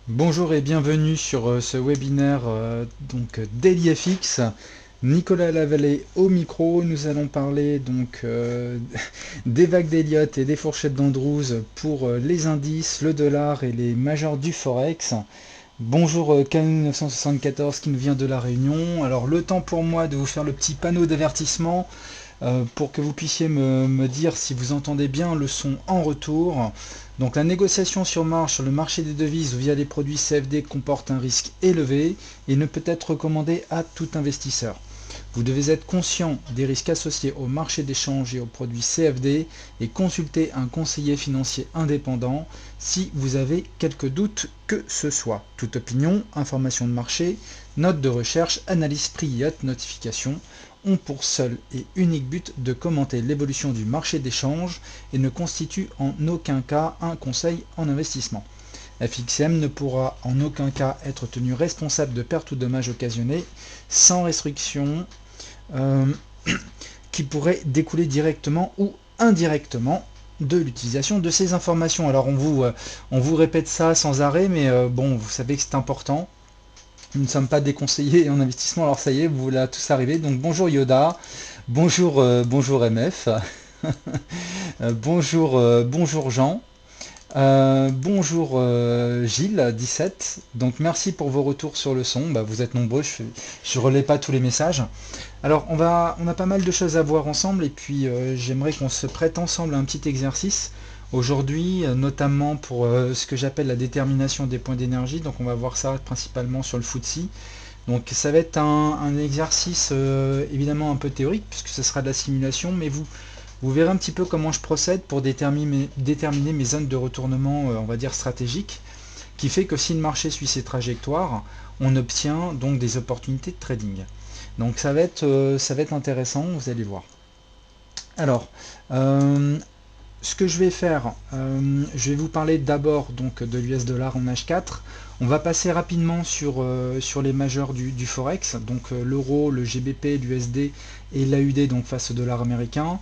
Bonjour et bienvenue sur ce webinaire DailyFX. Nicolas Lavallée au micro. Nous allons parler des vagues d'Elliott et des fourchettes d'Andrews pour les indices, le dollar et les majors du Forex. Bonjour Canon 974 qui nous vient de la Réunion. Alors le temps pour moi de vous faire le petit panneau d'avertissement pour que vous puissiez me dire si vous entendez bien le son en retour. Donc la négociation sur marge sur le marché des devises via les produits CFD comporte un risque élevé et ne peut être recommandé à tout investisseur. Vous devez être conscient des risques associés au marché d'échange et aux produits CFD et consulter un conseiller financier indépendant si vous avez quelques doutes que ce soit. Toute opinion, information de marché, note de recherche, analyse prix, notification ont pour seul et unique but de commenter l'évolution du marché d'échange et ne constituent en aucun cas un conseil en investissement. FXM ne pourra en aucun cas être tenu responsable de pertes ou dommages occasionnés sans restriction euh, qui pourraient découler directement ou indirectement de l'utilisation de ces informations. Alors on vous répète ça sans arrêt, mais bon, vous savez que c'est important. Nous ne sommes pas des conseillers en investissement, alors ça y est, vous voilà tous arrivés. Donc bonjour Yoda, bonjour MF, bonjour Jean, bonjour Gilles 17. Donc merci pour vos retours sur le son. Bah, vous êtes nombreux, je relais pas tous les messages. Alors on a pas mal de choses à voir ensemble et puis j'aimerais qu'on se prête ensemble à un petit exercice aujourd'hui, notamment pour ce que j'appelle la détermination des points d'énergie. Donc on va voir ça principalement sur le FTSE. Donc ça va être un exercice évidemment un peu théorique puisque ce sera de la simulation, mais vous verrez un petit peu comment je procède pour déterminer mes zones de retournement, on va dire stratégiques, qui fait que si le marché suit ses trajectoires, on obtient donc des opportunités de trading. Donc ça va être intéressant, vous allez voir. Alors, ce que je vais faire, je vais vous parler d'abord donc de l'US dollar en H4. On va passer rapidement sur les majeurs du Forex, donc l'euro, le GBP, l'USD et l'AUD donc face au dollar américain.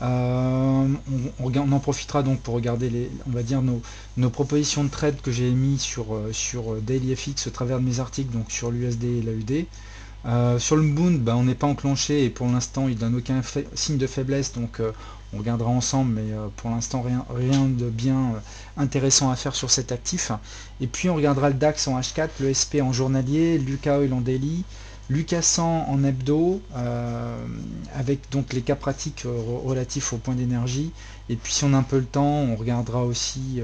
On en profitera donc pour regarder on va dire nos propositions de trade que j'ai mis sur DailyFX au travers de mes articles donc sur l'USD et l'AUD. Sur le Moon, on n'est pas enclenché et pour l'instant il donne aucun signe de faiblesse, donc on regardera ensemble, mais pour l'instant rien de bien intéressant à faire sur cet actif. Et puis on regardera le DAX en H4, le SP en journalier, l'UK Oil en daily, l'UK 100 en hebdo, avec donc les cas pratiques relatifs au point d'énergie. Et puis si on a un peu le temps, on regardera aussi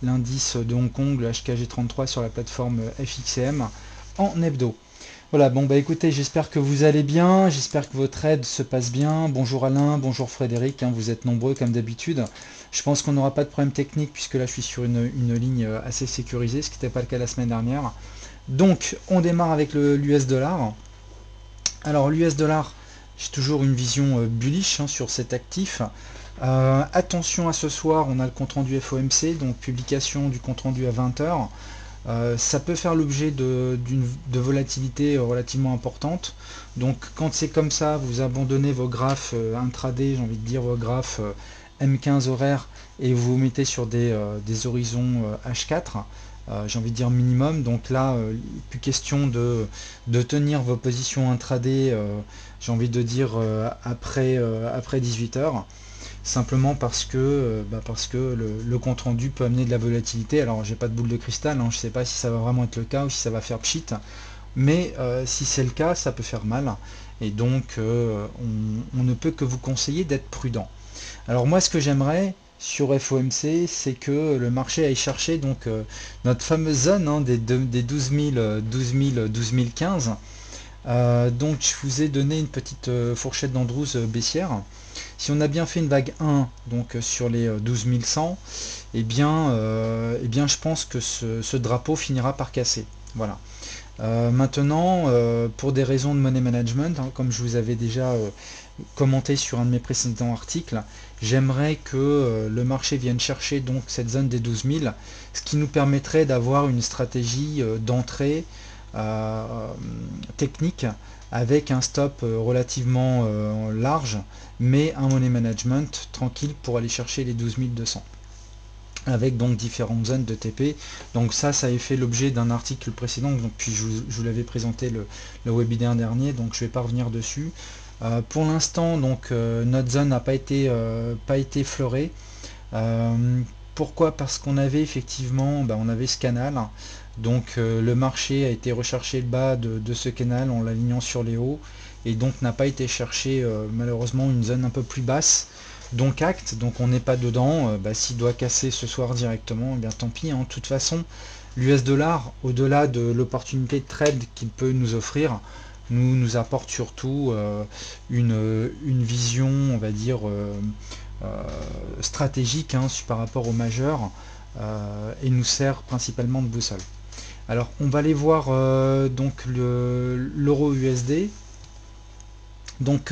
l'indice de Hong Kong, le HKG33 sur la plateforme FXCM en hebdo. Voilà, bon bah écoutez, j'espère que vous allez bien, j'espère que votre aide se passe bien. Bonjour Alain, bonjour Frédéric, vous êtes nombreux comme d'habitude. Je pense qu'on n'aura pas de problème technique puisque là je suis sur une ligne assez sécurisée, ce qui n'était pas le cas la semaine dernière. Donc on démarre avec l'US dollar. Alors l'US dollar, j'ai toujours une vision bullish sur cet actif. Attention à ce soir, on a le compte rendu FOMC, donc publication du compte rendu à 20h. Ça peut faire l'objet de volatilité relativement importante. Donc quand c'est comme ça, vous abandonnez vos graphes intraday, j'ai envie de dire vos graphes M15 horaires, et vous vous mettez sur des horizons H4, j'ai envie de dire minimum. Donc là, plus question de tenir vos positions intraday, j'ai envie de dire après 18h. Simplement parce que le compte rendu peut amener de la volatilité. Alors j'ai pas de boule de cristal, je ne sais pas si ça va vraiment être le cas ou si ça va faire pchit, mais si c'est le cas, ça peut faire mal. Et donc on ne peut que vous conseiller d'être prudent. Alors moi ce que j'aimerais sur FOMC, c'est que le marché aille chercher notre fameuse zone des 12 000, 12 015. Donc je vous ai donné une petite fourchette d'Andrews baissière. Si on a bien fait une vague 1 sur les 12 100, je pense que ce drapeau finira par casser. Voilà. Maintenant, pour des raisons de money management, comme je vous avais déjà commenté sur un de mes précédents articles, j'aimerais que le marché vienne chercher donc cette zone des 12 000, ce qui nous permettrait d'avoir une stratégie d'entrée technique avec un stop relativement large, mais un money management tranquille pour aller chercher les 12 200. avec donc différentes zones de TP. Donc ça avait fait l'objet d'un article précédent, donc puis je vous l'avais présenté le webinaire dernier, donc je vais pas revenir dessus. Pour l'instant, donc notre zone n'a pas été effleurée. Pourquoi? Parce qu'on avait effectivement, on avait ce canal, donc le marché a été recherché le bas de ce canal en l'alignant sur les hauts, et donc n'a pas été cherché malheureusement une zone un peu plus basse, donc acte, donc on n'est pas dedans. S'il doit casser ce soir directement, eh bien tant pis, hein. De toute façon, l'US dollar, au-delà de l'opportunité de trade qu'il peut nous offrir, nous apporte surtout une vision, on va dire, stratégique, hein, par rapport au majeur, et nous sert principalement de boussole. Alors on va aller voir donc l'euro USD. Donc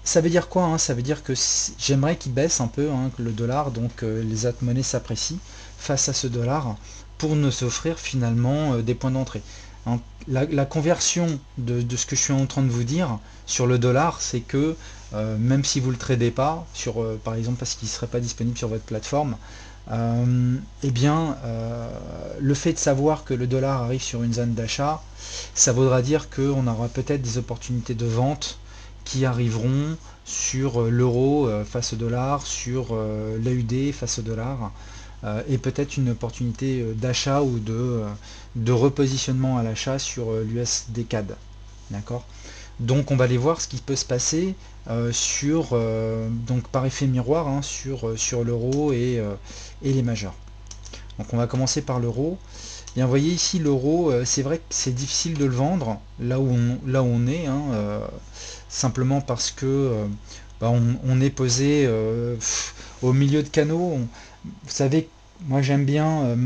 ça veut dire quoi, hein? Ça veut dire que j'aimerais qu'il baisse un peu, hein, que le dollar, donc les autres monnaies s'apprécient face à ce dollar pour nous offrir finalement des points d'entrée. Hein, la conversion de ce que je suis en train de vous dire sur le dollar, c'est que même si vous ne le tradez pas, par exemple parce qu'il ne serait pas disponible sur votre plateforme, le fait de savoir que le dollar arrive sur une zone d'achat, ça voudra dire qu'on aura peut-être des opportunités de vente qui arriveront sur l'euro face au dollar, sur l'AUD face au dollar, et peut-être une opportunité d'achat ou de repositionnement à l'achat sur l'USD CAD. D'accord? Donc on va aller voir ce qui peut se passer donc par effet miroir, hein, sur l'euro et les majeurs. Donc on va commencer par l'euro. Bien, vous voyez ici l'euro, c'est vrai que c'est difficile de le vendre là où on est, hein, simplement parce que on est posé au milieu de canaux. Vous savez, moi j'aime bien,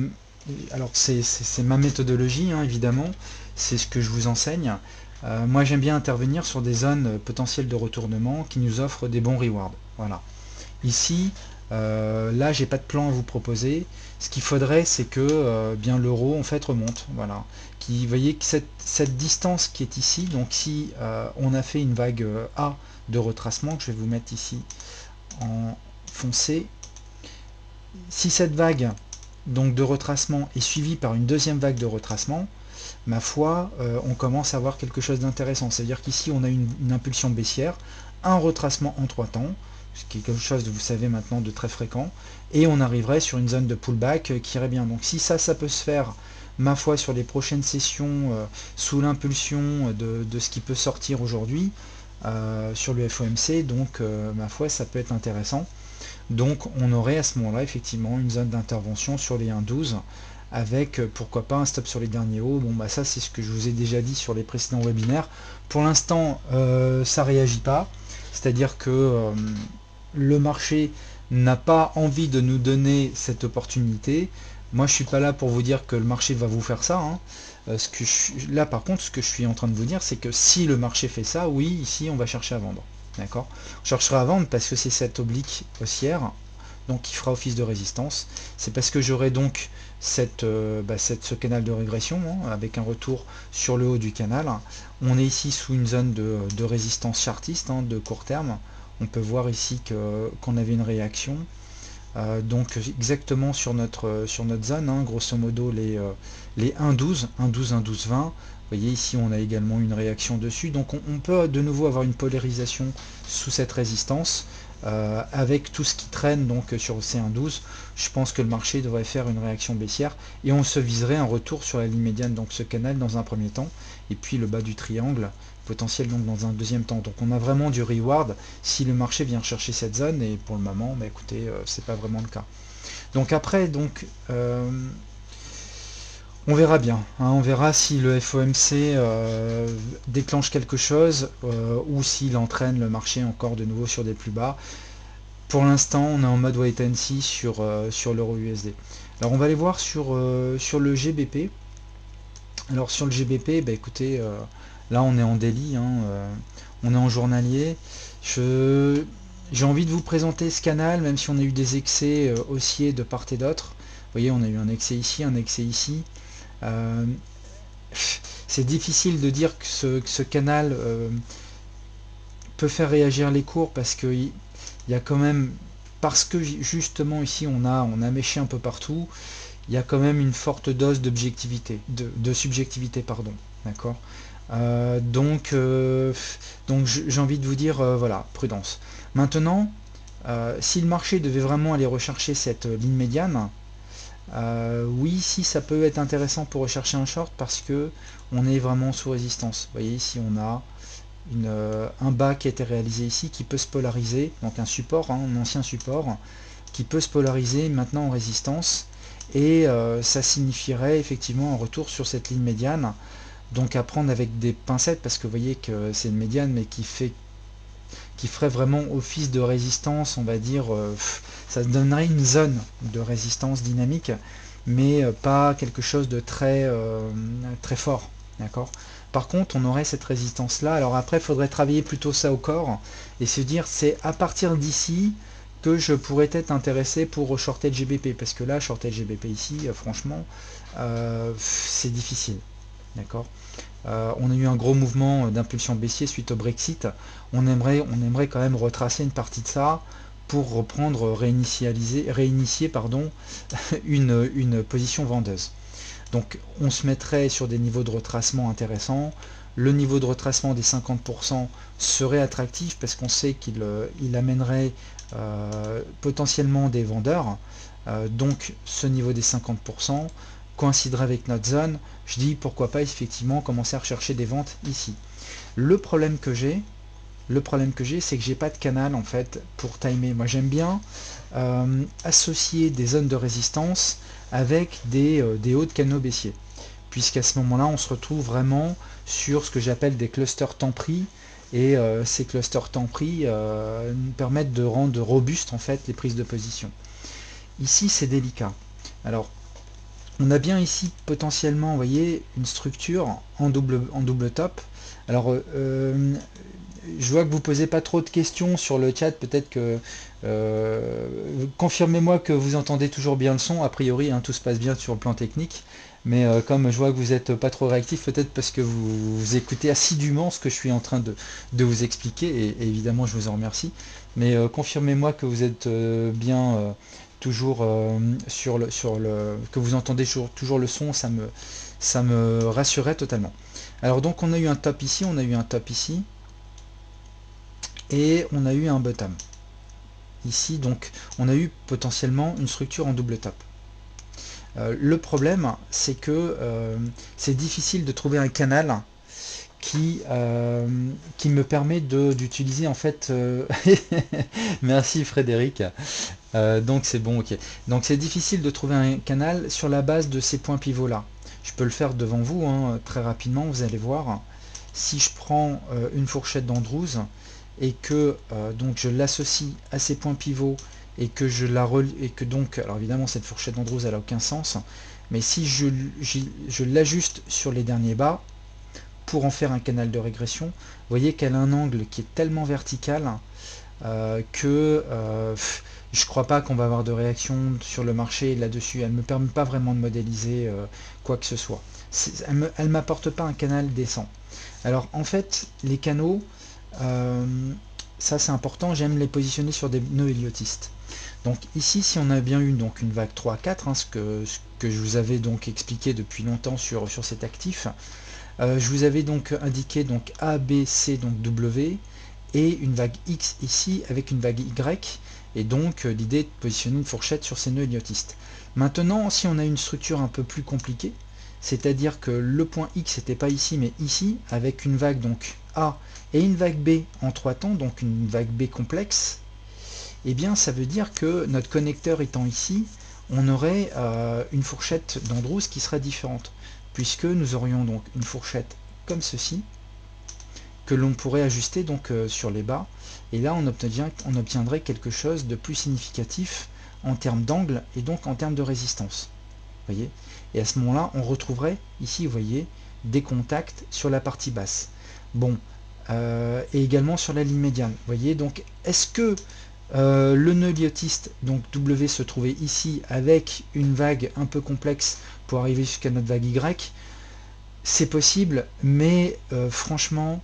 alors c'est ma méthodologie, hein, évidemment, c'est ce que je vous enseigne. Moi j'aime bien intervenir sur des zones potentielles de retournement qui nous offrent des bons rewards. Voilà. Ici, là j'ai pas de plan à vous proposer. Ce qu'il faudrait, c'est que bien l'euro en fait remonte. Voilà. Vous voyez que cette distance qui est ici, donc si on a fait une vague A de retracement, que je vais vous mettre ici en foncé, si cette vague donc de retracement est suivie par une deuxième vague de retracement, ma foi, on commence à voir quelque chose d'intéressant. C'est-à-dire qu'ici on a une impulsion baissière, un retracement en 3 temps, ce qui est quelque chose, vous savez maintenant, de très fréquent, et on arriverait sur une zone de pullback qui irait bien. Donc si ça peut se faire, ma foi, sur les prochaines sessions, sous l'impulsion de ce qui peut sortir aujourd'hui sur le FOMC, donc ma foi, ça peut être intéressant. Donc on aurait à ce moment-là effectivement une zone d'intervention sur les 1,12 avec pourquoi pas un stop sur les derniers hauts. Bon ça c'est ce que je vous ai déjà dit sur les précédents webinaires. Pour l'instant ça réagit pas, c'est-à-dire que le marché n'a pas envie de nous donner cette opportunité. Moi je suis pas là pour vous dire que le marché va vous faire ça, hein. Là par contre ce que je suis en train de vous dire, c'est que si le marché fait ça, oui, ici on va chercher à vendre. D'accord? On cherchera à vendre parce que c'est cette oblique haussière, donc qui fera office de résistance. C'est parce que j'aurai donc ce canal de régression, hein, avec un retour sur le haut du canal. On est ici sous une zone de résistance chartiste, hein, de court terme. On peut voir ici qu'on avait une réaction. Donc exactement sur notre zone, hein, grosso modo les 1,12, 1,12, 1,12,20. Vous voyez ici on a également une réaction dessus, donc on peut de nouveau avoir une polarisation sous cette résistance avec tout ce qui traîne donc sur C1,12. Je pense que le marché devrait faire une réaction baissière et on se viserait un retour sur la ligne médiane, donc ce canal dans un premier temps, et puis le bas du triangle potentiel donc dans un deuxième temps. Donc on a vraiment du reward si le marché vient chercher cette zone, et pour le moment écoutez, c'est pas vraiment le cas. Donc après on verra bien, hein, on verra si le FOMC déclenche quelque chose ou s'il entraîne le marché encore de nouveau sur des plus bas. Pour l'instant, on est en mode wait and see sur l'euro USD. Alors on va aller voir sur le GBP. Alors sur le GBP, écoutez, là on est en daily, hein, on est en journalier. J'ai envie de vous présenter ce canal, même si on a eu des excès haussiers de part et d'autre. Vous voyez, on a eu un excès ici, un excès ici. C'est difficile de dire que ce canal peut faire réagir les cours parce qu'il y a quand même parce que justement ici on a méché un peu partout, il y a quand même une forte dose d'objectivité, de subjectivité, pardon, d'accord. Donc j'ai envie de vous dire, voilà, prudence. Maintenant, si le marché devait vraiment aller rechercher cette ligne médiane, oui, si ça peut être intéressant pour rechercher un short parce que on est vraiment sous résistance. Vous voyez ici on a un bas qui a été réalisé ici qui peut se polariser, donc un support, hein, un ancien support qui peut se polariser maintenant en résistance, et ça signifierait effectivement un retour sur cette ligne médiane, donc à prendre avec des pincettes parce que vous voyez que c'est une médiane mais qui ferait vraiment office de résistance, on va dire, ça donnerait une zone de résistance dynamique, mais pas quelque chose de très fort, d'accord. Par contre, on aurait cette résistance là. Alors après, il faudrait travailler plutôt ça au corps et se dire c'est à partir d'ici que je pourrais être intéressé pour shorter le GBP, parce que là, shorter le GBP ici, franchement, c'est difficile, d'accord. On a eu un gros mouvement d'impulsion baissier suite au Brexit. On aimerait quand même retracer une partie de ça pour reprendre, réinitier pardon, une position vendeuse. Donc on se mettrait sur des niveaux de retracement intéressants. Le niveau de retracement des 50% serait attractif parce qu'on sait qu'il amènerait potentiellement des vendeurs. Donc ce niveau des 50% coïnciderait avec notre zone. Je dis pourquoi pas effectivement commencer à rechercher des ventes ici. Le problème que j'ai, c'est que j'ai pas de canal en fait pour timer. Moi j'aime bien associer des zones de résistance avec des hauts de canaux baissiers, puisqu'à ce moment-là on se retrouve vraiment sur ce que j'appelle des clusters temps-prix, et ces clusters temps-prix nous permettent de rendre robustes en fait les prises de position. Ici c'est délicat. Alors on a bien ici potentiellement, vous voyez, une structure en double top. Alors je vois que vous posez pas trop de questions sur le chat, peut-être que confirmez-moi que vous entendez toujours bien le son. A priori hein, tout se passe bien sur le plan technique, mais comme je vois que vous n'êtes pas trop réactif, peut-être parce que vous écoutez assidûment ce que je suis en train de vous expliquer, et évidemment je vous en remercie, mais confirmez-moi que vous êtes bien toujours que vous entendez toujours le son, ça me rassurait totalement. Alors donc on a eu un top ici, et on a eu un bottom ici, donc on a eu potentiellement une structure en double top. Le problème c'est que c'est difficile de trouver un canal qui me permet d'utiliser en fait merci Frédéric. Donc c'est bon, ok. Donc c'est difficile de trouver un canal sur la base de ces points pivots là. Je peux le faire devant vous hein, très rapidement, vous allez voir. Si je prends une fourchette d'Andrews et que donc je l'associe à ces points pivots et que je la relie, et que donc, alors évidemment cette fourchette d'Andrews elle n'a aucun sens, mais si je l'ajuste sur les derniers bas pour en faire un canal de régression, vous voyez qu'elle a un angle qui est tellement vertical que je crois pas qu'on va avoir de réaction sur le marché là-dessus. Elle me permet pas vraiment de modéliser quoi que ce soit. Elle m'apporte pas un canal décent. Alors en fait, les canaux, ça c'est important, j'aime les positionner sur des nœuds héliotistes. Donc ici, si on a bien eu donc une vague 3-4, hein, ce que je vous avais donc expliqué depuis longtemps sur cet actif, je vous avais donc indiqué donc A, B, C, donc W, et une vague X ici avec une vague Y, et donc l'idée de positionner une fourchette sur ces nœuds héliotistes. Maintenant, si on a une structure un peu plus compliquée, c'est-à-dire que le point X n'était pas ici mais ici, avec une vague donc A et une vague B en 3 temps, donc une vague B complexe, et bien ça veut dire que notre connecteur étant ici, on aurait une fourchette d'Andrews qui serait différente, puisque nous aurions donc une fourchette comme ceci, que l'on pourrait ajuster donc sur les bas, et là on obtiendrait quelque chose de plus significatif en termes d'angle et donc en termes de résistance. Voyez, et à ce moment-là, on retrouverait ici, vous voyez, des contacts sur la partie basse. Bon, et également sur la ligne médiane. Vous voyez, donc est-ce que le nœud héliotiste, donc W, se trouvait ici avec une vague un peu complexe pour arriver jusqu'à notre vague Y? C'est possible, mais franchement,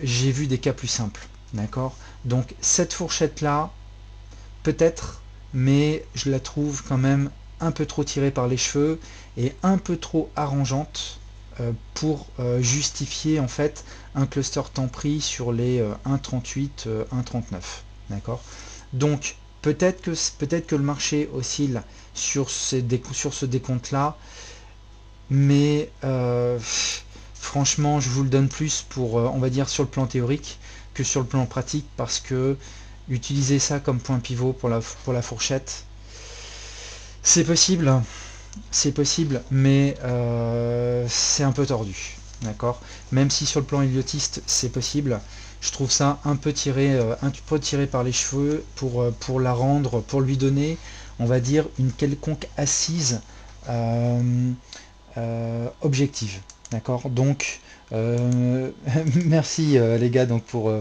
j'ai vu des cas plus simples. D'accord? Donc cette fourchette-là, peut-être, mais je la trouve quand même un peu trop tirée par les cheveux et un peu trop arrangeante pour justifier en fait un cluster temps pris sur les 1,38, 1,39. D'accord. Donc peut-être que le marché oscille sur ce décompte-là, mais franchement, je vous le donne plus pour, on va dire, sur le plan théorique que sur le plan pratique, parce que utiliser ça comme point pivot pour la fourchette, c'est possible, mais c'est un peu tordu, d'accord. Même si sur le plan idiotiste, c'est possible, je trouve ça un peu tiré par les cheveux pour la rendre, pour lui donner, on va dire, une quelconque assise objective, d'accord. Donc merci les gars, donc pour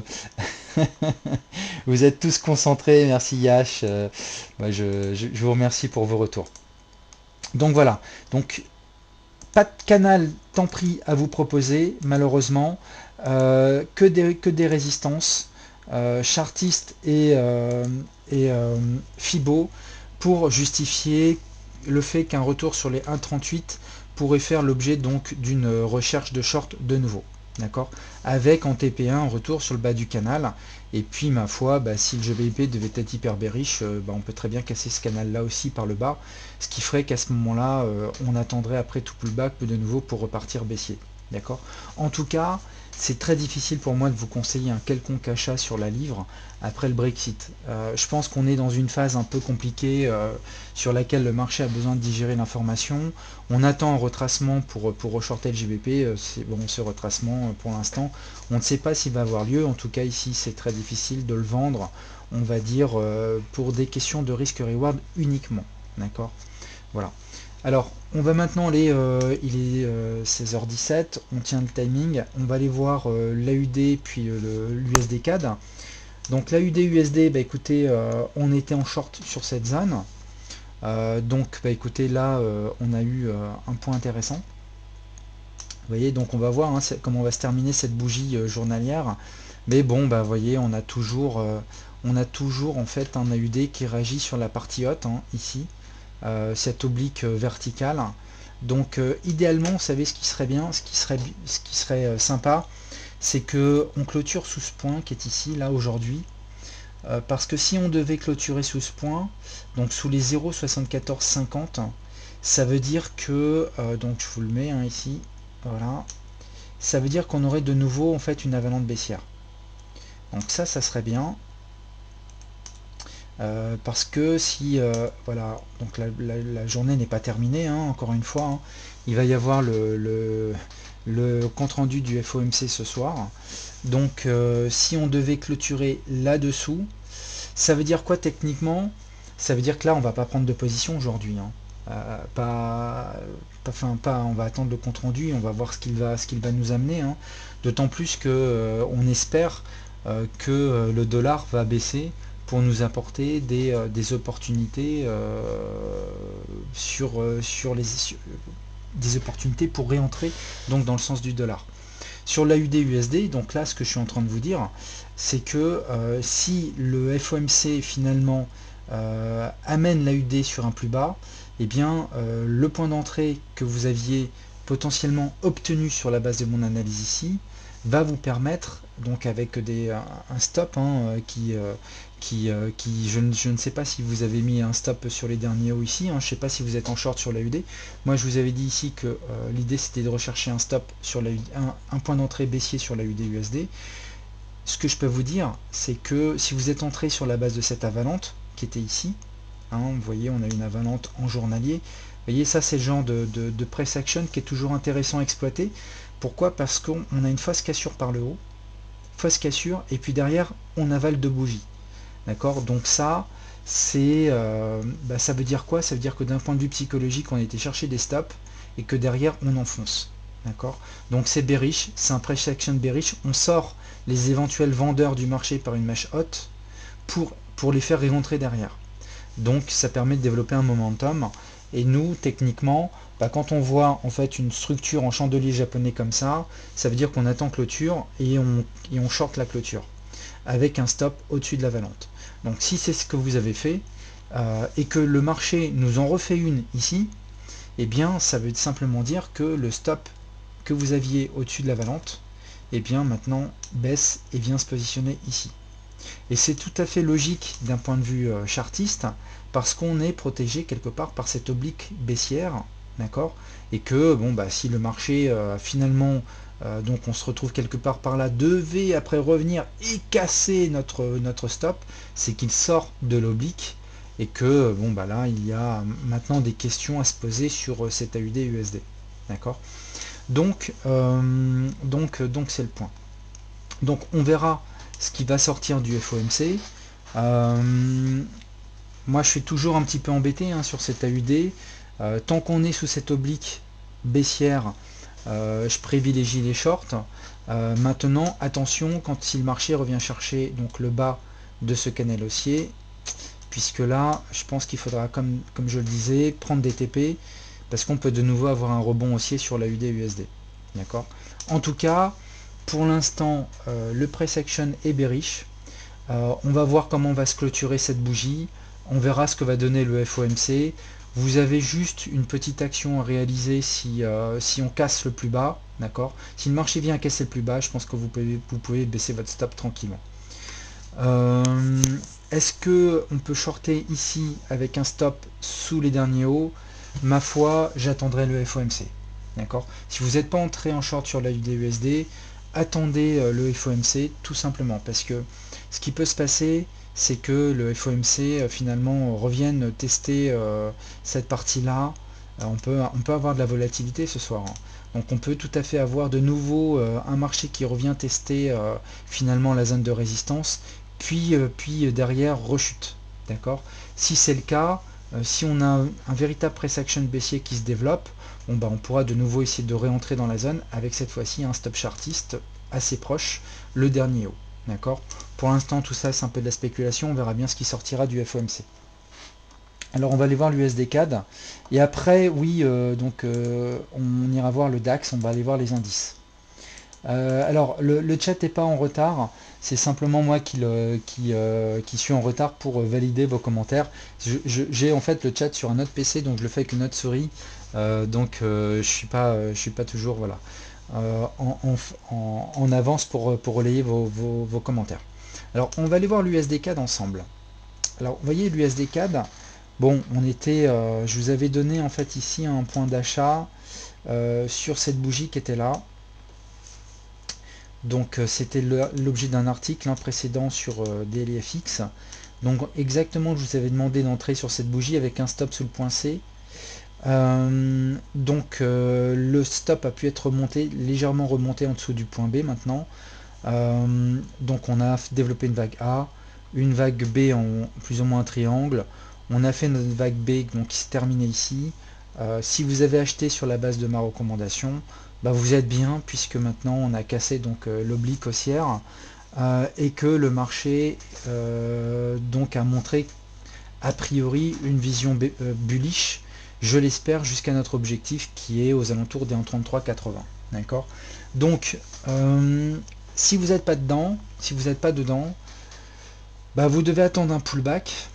vous êtes tous concentrés, merci Yash, je vous remercie pour vos retours. Donc voilà, donc pas de canal temps pris à vous proposer malheureusement, que des résistances chartistes et Fibo pour justifier le fait qu'un retour sur les 1,38 pourrait faire l'objet donc d'une recherche de short de nouveau. D'accord, avec en TP1 un retour sur le bas du canal, et puis ma foi, si le GBP devait être hyper bearish, on peut très bien casser ce canal là aussi par le bas, ce qui ferait qu'à ce moment là on attendrait après tout pullback de nouveau pour repartir baissier. D'accord. En tout cas, c'est très difficile pour moi de vous conseiller un quelconque achat sur la livre après le Brexit. Je pense qu'on est dans une phase un peu compliquée sur laquelle le marché a besoin de digérer l'information. On attend un retracement pour reshorter le GBP. Ce retracement, pour l'instant, on ne sait pas s'il va avoir lieu. En tout cas, ici, c'est très difficile de le vendre, on va dire, pour des questions de risque-reward uniquement. D'accord. Voilà. Alors, on va maintenant aller, il est 16h17, on tient le timing, on va aller voir l'AUD puis l'USD CAD. Donc l'AUD USD, écoutez, on était en short sur cette zone. Donc écoutez, là on a eu un point intéressant. Vous voyez, donc on va voir comment va se terminer cette bougie journalière. Mais bon, vous voyez, on a toujours en fait un AUD qui réagit sur la partie haute, ici. Cette oblique verticale. Donc idéalement, vous savez ce qui serait bien, ce qui serait sympa, c'est que on clôture sous ce point qui est ici, là aujourd'hui, parce que si on devait clôturer sous ce point, donc sous les 0,7450, ça veut dire que, donc je vous le mets ici, voilà, ça veut dire qu'on aurait de nouveau en fait une avalanche baissière. Donc ça serait bien. Parce que si voilà, donc la journée n'est pas terminée, encore une fois, il va y avoir le compte rendu du FOMC ce soir. Donc si on devait clôturer là-dessous, ça veut dire quoi techniquement? Ça veut dire que là on va pas prendre de position aujourd'hui, on va attendre le compte rendu, on va voir ce qu'il va nous amener, d'autant plus que on espère que le dollar va baisser pour nous apporter des opportunités des opportunités pour réentrer donc dans le sens du dollar. Sur l'AUD USD, donc là ce que je suis en train de vous dire, c'est que si le FOMC finalement amène l'AUD sur un plus bas, eh bien le point d'entrée que vous aviez potentiellement obtenu sur la base de mon analyse ici va vous permettre, donc avec un stop je ne sais pas si vous avez mis un stop sur les derniers hauts ici, je ne sais pas si vous êtes en short sur l'AUD. Moi je vous avais dit ici que l'idée c'était de rechercher un stop sur un point d'entrée baissier sur l'AUD USD. Ce que je peux vous dire, c'est que si vous êtes entré sur la base de cette avalanche qui était ici, vous voyez on a une avalanche en journalier, vous voyez ça c'est le genre de price action qui est toujours intéressant à exploiter. Pourquoi? Parce qu'on a une fausse cassure par le haut, fausse cassure, et puis derrière on avale deux bougies. D'accord, donc ça c'est ça veut dire quoi? Ça veut dire que d'un point de vue psychologique on a été chercher des stops et que derrière on enfonce. D'accord, donc c'est bearish, c'est un price action bearish, on sort les éventuels vendeurs du marché par une mèche haute pour les faire rentrer derrière. Donc ça permet de développer un momentum, et nous techniquement quand on voit en fait une structure en chandelier japonais comme ça veut dire qu'on attend clôture et on short la clôture. avec un stop au-dessus de la valente. Donc si c'est ce que vous avez fait, et que le marché nous en refait une ici, eh bien ça veut simplement dire que le stop que vous aviez au-dessus de la valente, eh bien maintenant baisse et vient se positionner ici. Et c'est tout à fait logique d'un point de vue chartiste, parce qu'on est protégé quelque part par cette oblique baissière, d'accord, et que bon bah si le marché finalement donc on se retrouve quelque part par là, devait après revenir et casser notre stop, c'est qu'il sort de l'oblique, et que bon bah là il y a maintenant des questions à se poser sur cet AUD USD, d'accord. Donc c'est le point. Donc on verra ce qui va sortir du FOMC. Moi je suis toujours un petit peu embêté sur cet AUD. Tant qu'on est sous cette oblique baissière, je privilégie les shorts. Maintenant attention, si le marché revient chercher donc le bas de ce canal haussier, puisque là je pense qu'il faudra, comme je le disais, prendre des TP, parce qu'on peut de nouveau avoir un rebond haussier sur l'AUD USD, d'accord. En tout cas pour l'instant le price action est bearish. On va voir comment on va se clôturer cette bougie, on verra ce que va donner le FOMC. Vous avez juste une petite action à réaliser si on casse le plus bas, d'accord. Si le marché vient casser le plus bas, je pense que vous pouvez baisser votre stop tranquillement. Est-ce que on peut shorter ici avec un stop sous les derniers hauts? Ma foi, j'attendrai le FOMC, d'accord. Si vous n'êtes pas entré en short sur l'AUD USD, attendez le FOMC tout simplement, parce que ce qui peut se passer, c'est que le FOMC finalement revienne tester cette partie-là. On peut avoir de la volatilité ce soir, donc on peut tout à fait avoir de nouveau un marché qui revient tester finalement la zone de résistance, puis derrière rechute, d'accord. Si c'est le cas, si on a un véritable price action baissier qui se développe, bon bah on pourra de nouveau essayer de réentrer dans la zone avec cette fois-ci un stop chartiste assez proche, le dernier haut, d'accord. Pour l'instant tout ça c'est un peu de la spéculation, on verra bien ce qui sortira du FOMC. Alors on va aller voir l'USD CAD, et après oui on ira voir le DAX, on va aller voir les indices. Alors le chat n'est pas en retard, c'est simplement moi qui suis en retard pour valider vos commentaires. J'ai en fait le chat sur un autre PC, donc je le fais avec une autre souris, je suis pas toujours voilà en avance pour relayer vos commentaires. Alors on va aller voir l'USD CAD ensemble. Alors vous voyez l'USD CAD, bon on était, je vous avais donné en fait ici un point d'achat sur cette bougie qui était là. Donc c'était l'objet d'un article précédent sur DLFX. Donc exactement, je vous avais demandé d'entrer sur cette bougie avec un stop sous le point C. Le stop a pu être légèrement remonté en dessous du point B maintenant. Donc on a développé une vague A, une vague B en plus ou moins un triangle. On a fait notre vague B donc, qui se terminait ici. Si vous avez acheté sur la base de ma recommandation, bah vous êtes bien, puisque maintenant on a cassé donc l'oblique haussière et que le marché donc a montré a priori une vision bullish, je l'espère, jusqu'à notre objectif qui est aux alentours des 1,3380, d'accord. Donc si vous n'êtes pas dedans, si vous n'êtes pas dedans, bah vous devez attendre un pullback.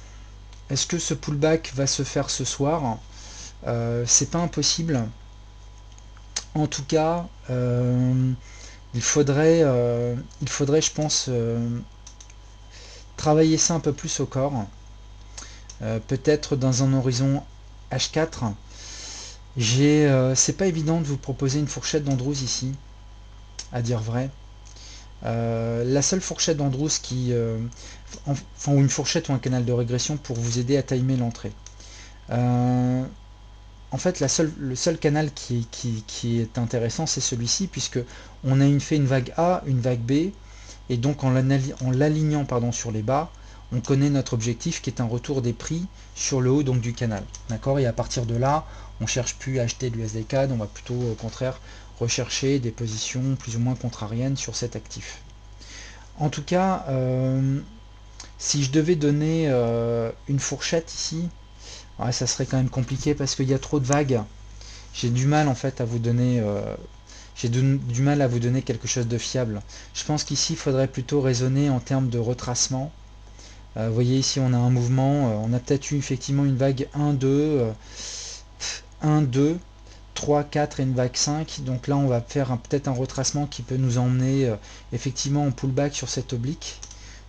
Est-ce que ce pullback va se faire ce soir? C'est pas impossible. En tout cas, il faudrait je pense travailler ça un peu plus au corps, peut-être dans un horizon H4. C'est pas évident de vous proposer une fourchette d'Andrews ici, à dire vrai. La seule fourchette d'Andrews ou une fourchette ou un canal de régression pour vous aider à timer l'entrée. En fait, le seul canal qui est intéressant, c'est celui-ci, puisque on a fait une vague A, une vague B, et donc en l'alignant sur les bas, on connaît notre objectif qui est un retour des prix sur le haut donc du canal. D'accord. Et à partir de là, on ne cherche plus à acheter de l'USD CAD, on va plutôt au contraire rechercher des positions plus ou moins contrariennes sur cet actif. En tout cas, si je devais donner une fourchette ici, ouais, ça serait quand même compliqué parce qu'il y a trop de vagues. J'ai du mal en fait à vous donner j'ai du mal à vous donner quelque chose de fiable. Je pense qu'ici, il faudrait plutôt raisonner en termes de retracement. Vous voyez ici, on a un mouvement, on a peut-être eu effectivement une vague 1, 2, 1, 2, 3, 4 et une vague 5. Donc là, on va faire peut-être un retracement qui peut nous emmener effectivement en pullback sur cette oblique.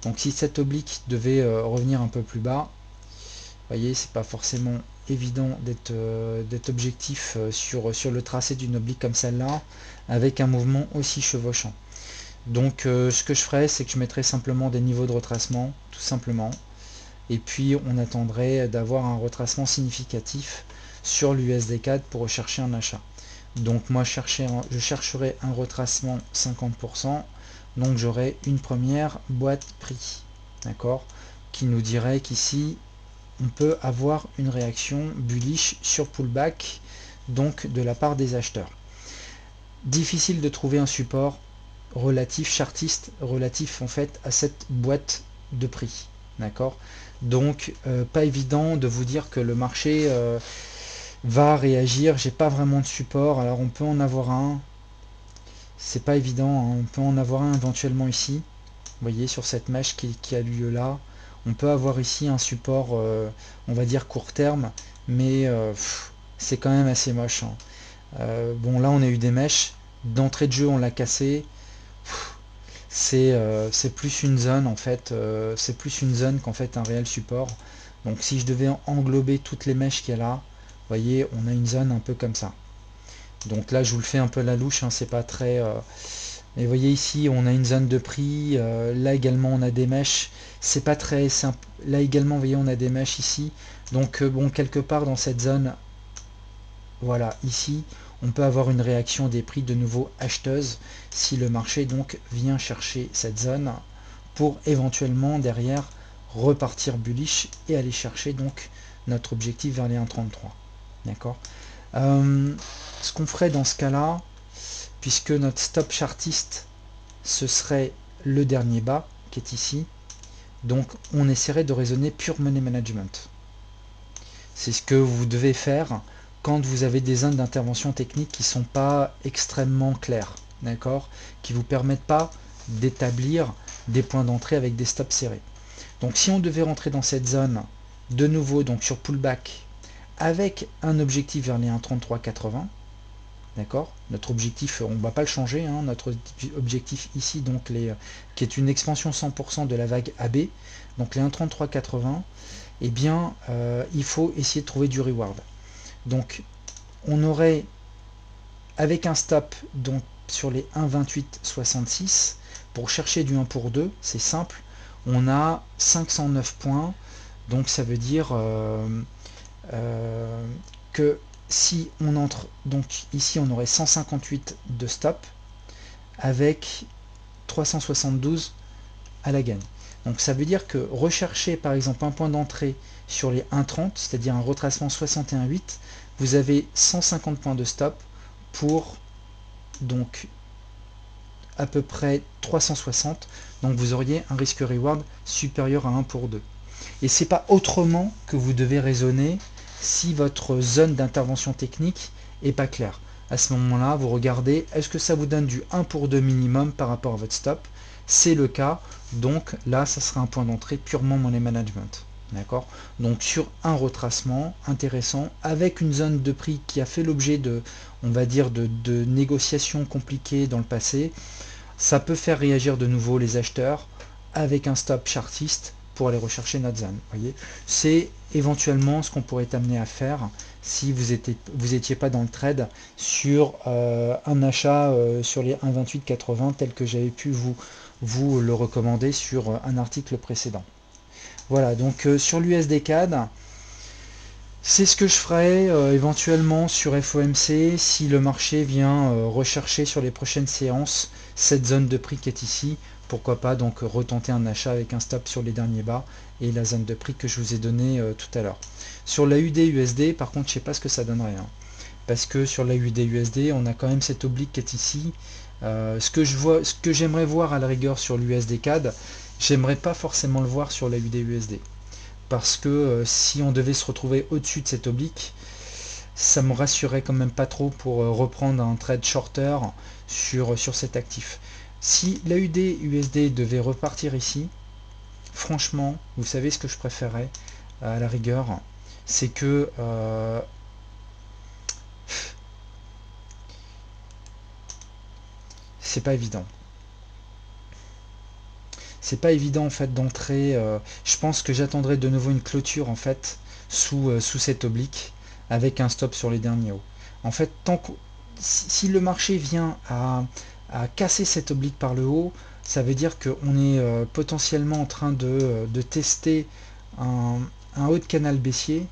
Donc si cette oblique devait revenir un peu plus bas, vous voyez, c'est pas forcément évident d'être objectif sur le tracé d'une oblique comme celle-là, avec un mouvement aussi chevauchant. Donc ce que je ferais, c'est que je mettrais simplement des niveaux de retracement, tout simplement. Et puis on attendrait d'avoir un retracement significatif sur l'USD4 pour rechercher un achat. Donc moi je chercherai un retracement 50%, donc j'aurai une première boîte prix, d'accord, qui nous dirait qu'ici on peut avoir une réaction bullish sur pullback, donc de la part des acheteurs. Difficile de trouver un support relatif chartiste, relatif en fait à cette boîte de prix, d'accord. Donc pas évident de vous dire que le marché va réagir. J'ai pas vraiment de support, alors on peut en avoir un, c'est pas évident, hein. On peut en avoir un éventuellement ici, vous voyez, sur cette mèche qui a lieu là. On peut avoir ici un support on va dire court terme, mais c'est quand même assez moche, hein. Bon, là on a eu des mèches d'entrée de jeu, on l'a cassé. C'est plus une zone en fait, c'est plus une zone qu'en fait un réel support. Donc si je devais englober toutes les mèches qu'il y a là, vous voyez, on a une zone un peu comme ça. Donc là je vous le fais un peu la louche, hein, c'est pas très et vous voyez ici on a une zone de prix, là également on a des mèches, c'est pas très simple. Là également vous voyez on a des mèches ici, donc bon, quelque part dans cette zone, voilà, ici on peut avoir une réaction des prix de nouveau acheteuse si le marché donc vient chercher cette zone pour éventuellement derrière repartir bullish et aller chercher donc notre objectif vers les 1,33, d'accord. Ce qu'on ferait dans ce cas là, puisque notre stop chartiste ce serait le dernier bas qui est ici, donc on essaierait de raisonner pure money management. C'est ce que vous devez faire quand vous avez des zones d'intervention technique qui ne sont pas extrêmement claires, d'accord, qui ne vous permettent pas d'établir des points d'entrée avec des stops serrés. Donc si on devait rentrer dans cette zone de nouveau donc sur pullback avec un objectif vers les 1,3380, d'accord, notre objectif on ne va pas le changer, hein, notre objectif ici donc qui est une expansion 100% de la vague AB, donc les 1,3380, eh bien il faut essayer de trouver du reward. Donc on aurait avec un stop donc sur les 1,2866 pour chercher du 1 pour 2, c'est simple, on a 509 points, donc ça veut dire que si on entre, donc ici on aurait 158 de stop avec 372 à la gagne. Donc ça veut dire que rechercher par exemple un point d'entrée sur les 1,30, c'est-à-dire un retracement 61,8, vous avez 150 points de stop pour donc à peu près 360, donc vous auriez un risque reward supérieur à 1 pour 2. Et c'est pas autrement que vous devez raisonner si votre zone d'intervention technique est pas claire. À ce moment-là, vous regardez, est-ce que ça vous donne du 1 pour 2 minimum par rapport à votre stop? C'est le cas, donc là, ça sera un point d'entrée purement money management. D'accord? Donc sur un retracement intéressant, avec une zone de prix qui a fait l'objet de, on va dire, de négociations compliquées dans le passé, ça peut faire réagir de nouveau les acheteurs avec un stop chartiste pour aller rechercher notre zone. Voyez, c'est éventuellement ce qu'on pourrait amener à faire si vous étiez pas dans le trade sur un achat sur les 1,2880 tel que j'avais pu vous le recommander sur un article précédent. Voilà, donc sur l'USD CAD, c'est ce que je ferai éventuellement sur FOMC si le marché vient rechercher sur les prochaines séances cette zone de prix qui est ici. Pourquoi pas donc retenter un achat avec un stop sur les derniers bas et la zone de prix que je vous ai donné tout à l'heure. Sur la UD-USD, par contre, je sais pas ce que ça donnerait, hein, parce que sur la UD-USD, on a quand même cette oblique qui est ici. Ce que j'aimerais voir à la rigueur sur l'USD CAD, j'aimerais pas forcément le voir sur la UD-USD. Parce que si on devait se retrouver au-dessus de cette oblique, ça me rassurait quand même pas trop pour reprendre un trade shorter sur cet actif. Si l'AUD USD devait repartir ici, franchement, vous savez ce que je préférais à la rigueur, c'est que c'est pas évident. C'est pas évident en fait d'entrer. Je pense que j'attendrai de nouveau une clôture en fait sous cette oblique avec un stop sur les derniers hauts. En fait, si le marché vient à casser cette oblique par le haut, ça veut dire qu'on est potentiellement en train de tester un haut de canal baissier.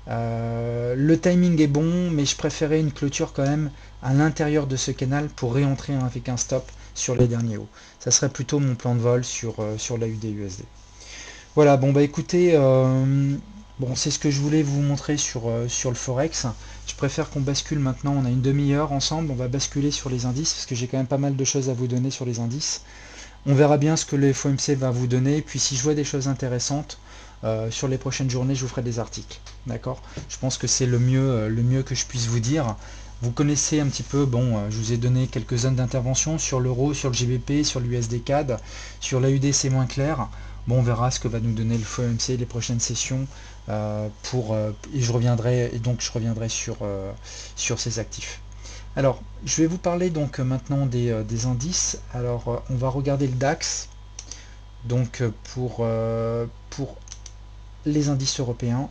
Le timing est bon, mais je préférais une clôture quand même à l'intérieur de ce canal pour réentrer avec un stop sur les derniers hauts. Ça serait plutôt mon plan de vol sur la UD/USD. Voilà, bon bah écoutez, bon c'est ce que je voulais vous montrer sur le Forex. Je préfère qu'on bascule maintenant, on a une demi-heure ensemble, on va basculer sur les indices, parce que j'ai quand même pas mal de choses à vous donner sur les indices. On verra bien ce que le FOMC va vous donner, puis si je vois des choses intéressantes, sur les prochaines journées, je vous ferai des articles. D'accord? Je pense que c'est le mieux que je puisse vous dire. Vous connaissez un petit peu, bon, je vous ai donné quelques zones d'intervention sur l'euro, sur le GBP, sur l'USD CAD, sur l'AUD c'est moins clair. Bon, on verra ce que va nous donner le FOMC les prochaines sessions et je reviendrai sur ces actifs. Alors, je vais vous parler donc maintenant des indices. Alors, on va regarder le DAX. Donc pour les indices européens.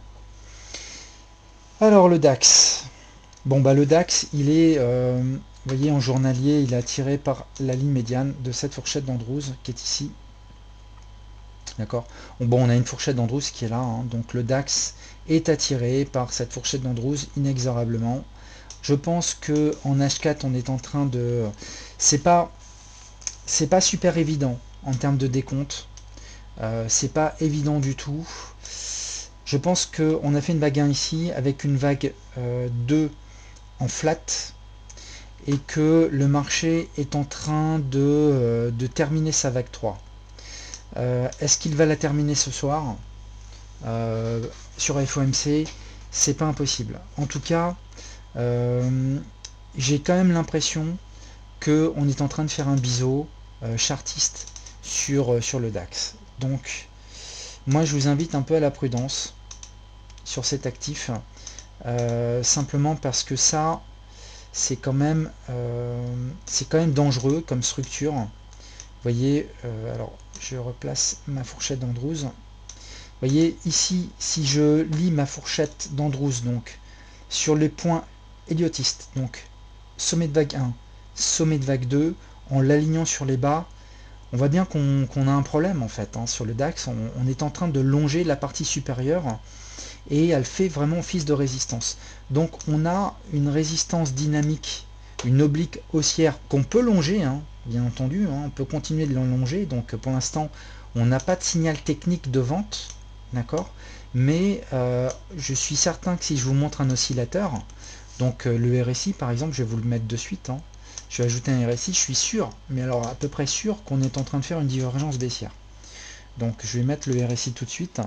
Alors le DAX. Bon bah le DAX, il est, vous voyez, en journalier, il est attiré par la ligne médiane de cette fourchette d'Andrews qui est ici. D'accord. Bon, on a une fourchette d'Andrews qui est là, hein, donc le DAX est attiré par cette fourchette d'Andrews inexorablement. Je pense que en H4, on est en train de, c'est pas super évident en termes de décompte. C'est pas évident du tout. Je pense qu'on a fait une vague 1 ici avec une vague 2 en flat et que le marché est en train de terminer sa vague 3. Est-ce qu'il va la terminer ce soir sur FOMC? C'est pas impossible. En tout cas, j'ai quand même l'impression qu'on est en train de faire un biseau chartiste sur le DAX. Donc, moi, je vous invite un peu à la prudence sur cet actif, simplement parce que ça, c'est quand même dangereux comme structure. Vous voyez, alors, je replace ma fourchette d'Andrews. Vous voyez, ici, si je lis ma fourchette d'Andrews, donc, sur les points héliotistes, donc, sommet de vague 1, sommet de vague 2, en l'alignant sur les bas, on voit bien qu'on a un problème en fait, hein, sur le DAX. On est en train de longer la partie supérieure et elle fait vraiment office de résistance. Donc on a une résistance dynamique, une oblique haussière qu'on peut longer, hein, bien entendu, hein, on peut continuer de longer. Donc pour l'instant, on n'a pas de signal technique de vente, d'accord, mais je suis certain que si je vous montre un oscillateur, donc le RSI par exemple, je vais vous le mettre de suite, hein, je vais ajouter un RSI, je suis sûr, mais alors à peu près sûr qu'on est en train de faire une divergence baissière. Donc je vais mettre le RSI tout de suite.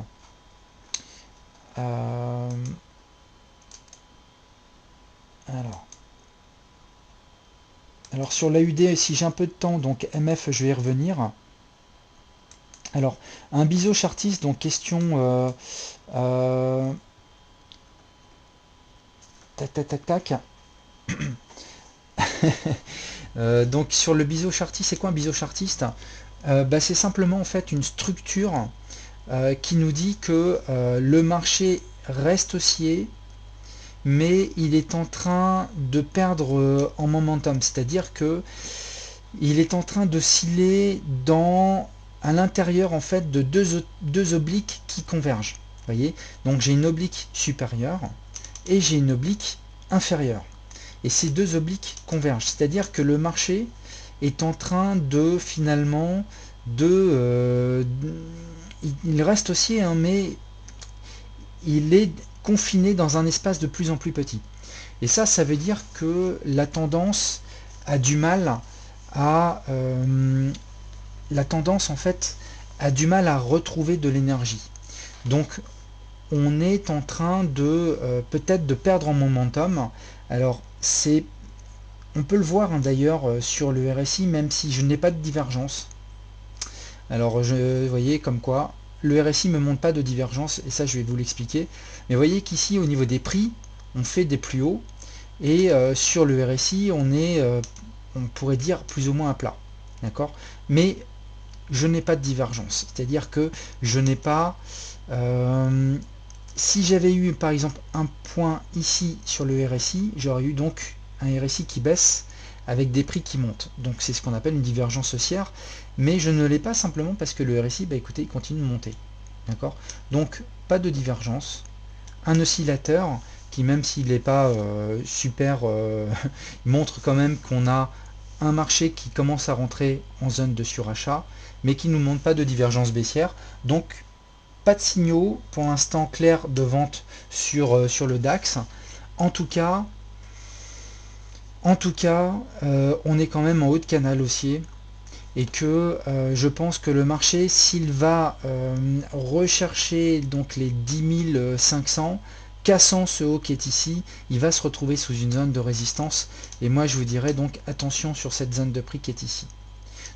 Alors sur l'AUD, si j'ai un peu de temps, donc MF, je vais y revenir. Alors, un biseau chartiste, donc question... tac, tac, tac, tac. Donc sur le biseau chartiste, c'est quoi un biseau chartiste? C'est simplement en fait une structure qui nous dit que le marché reste haussier, mais il est en train de perdre en momentum, c'est-à-dire que il est en train d'osciller à l'intérieur en fait de deux obliques qui convergent. Voyez, donc j'ai une oblique supérieure et j'ai une oblique inférieure. Et ces deux obliques convergent, c'est-à-dire que le marché est en train de finalement il reste haussier, hein, mais il est confiné dans un espace de plus en plus petit. Et ça veut dire que la tendance a du mal à en fait a du mal à retrouver de l'énergie. Donc on est en train de peut-être de perdre en momentum. Alors on peut le voir hein, d'ailleurs sur le RSI, même si je n'ai pas de divergence. Alors vous voyez comme quoi le RSI ne me montre pas de divergence, et ça je vais vous l'expliquer. Mais vous voyez qu'ici au niveau des prix, on fait des plus hauts, et sur le RSI on est, on pourrait dire plus ou moins à plat. D'accord? Mais je n'ai pas de divergence, c'est-à-dire que je n'ai pas... si j'avais eu par exemple un point ici sur le RSI, j'aurais eu donc un RSI qui baisse avec des prix qui montent. Donc c'est ce qu'on appelle une divergence haussière, mais je ne l'ai pas simplement parce que le RSI, bah écoutez, il continue de monter. D'accord? Donc pas de divergence. Un oscillateur qui, même s'il n'est pas super, montre quand même qu'on a un marché qui commence à rentrer en zone de surachat, mais qui ne nous montre pas de divergence baissière. Donc pas de signaux pour l'instant clairs de vente sur le DAX. En tout cas, on est quand même en haut de canal haussier, et que je pense que le marché, s'il va rechercher donc les 10 500, cassant ce haut qui est ici, il va se retrouver sous une zone de résistance, et moi je vous dirais donc attention sur cette zone de prix qui est ici.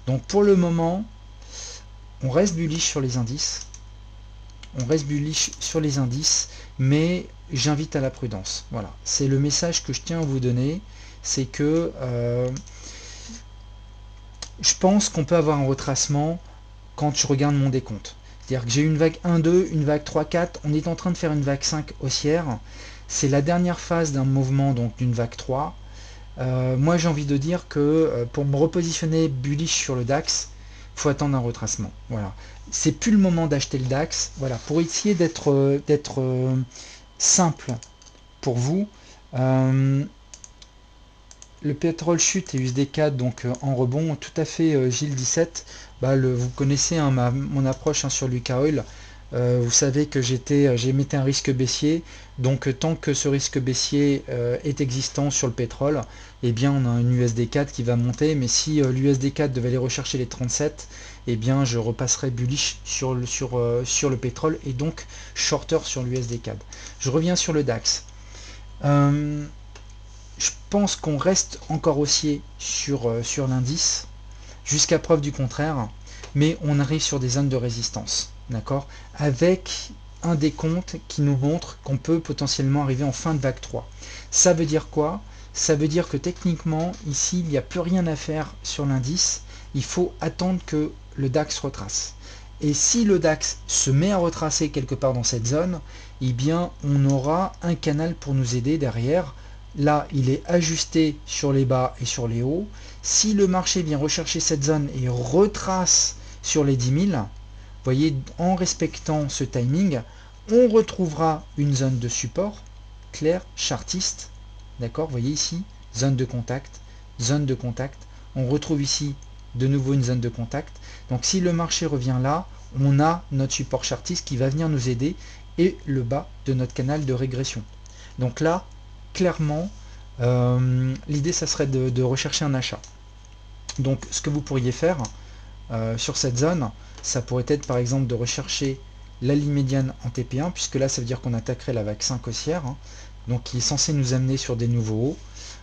Donc pour le moment, on reste bullish sur les indices, mais j'invite à la prudence. Voilà, c'est le message que je tiens à vous donner, c'est que je pense qu'on peut avoir un retracement quand je regarde mon décompte. C'est-à-dire que j'ai une vague 1-2, une vague 3-4, on est en train de faire une vague 5 haussière. C'est la dernière phase d'un mouvement, donc d'une vague 3. Moi j'ai envie de dire que pour me repositionner bullish sur le DAX, il faut attendre un retracement. Voilà. C'est plus le moment d'acheter le DAX. Voilà. Pour essayer d'être simple pour vous, le pétrole chute et USD4 donc en rebond, tout à fait Gilles 17. Bah, vous connaissez hein, mon approche hein, sur l'UKOIL. Vous savez que j'émettais un risque baissier, donc tant que ce risque baissier est existant sur le pétrole, eh bien on a une USD4 qui va monter, mais si l'USD4 devait aller rechercher les 37, eh bien je repasserai bullish sur le pétrole, et donc shorter sur l'USD4. Je reviens sur le DAX. Je pense qu'on reste encore haussier sur l'indice, jusqu'à preuve du contraire, mais on arrive sur des zones de résistance, d'accord, avec un décompte qui nous montre qu'on peut potentiellement arriver en fin de vague 3. Ça veut dire quoi? Ça veut dire que techniquement, ici, il n'y a plus rien à faire sur l'indice, il faut attendre que le DAX retrace. Et si le DAX se met à retracer quelque part dans cette zone, eh bien, on aura un canal pour nous aider derrière. Là, il est ajusté sur les bas et sur les hauts. Si le marché vient rechercher cette zone et retrace sur les 10 000, vous voyez, en respectant ce timing, on retrouvera une zone de support claire, chartiste. D'accord, vous voyez ici, zone de contact, zone de contact. On retrouve ici de nouveau une zone de contact. Donc si le marché revient là, on a notre support chartiste qui va venir nous aider, et le bas de notre canal de régression. Donc là, clairement, l'idée ça serait de rechercher un achat. Donc ce que vous pourriez faire sur cette zone, ça pourrait être par exemple de rechercher la ligne médiane en TP1, puisque là ça veut dire qu'on attaquerait la vague 5 haussière, hein, donc qui est censé nous amener sur des nouveaux hauts.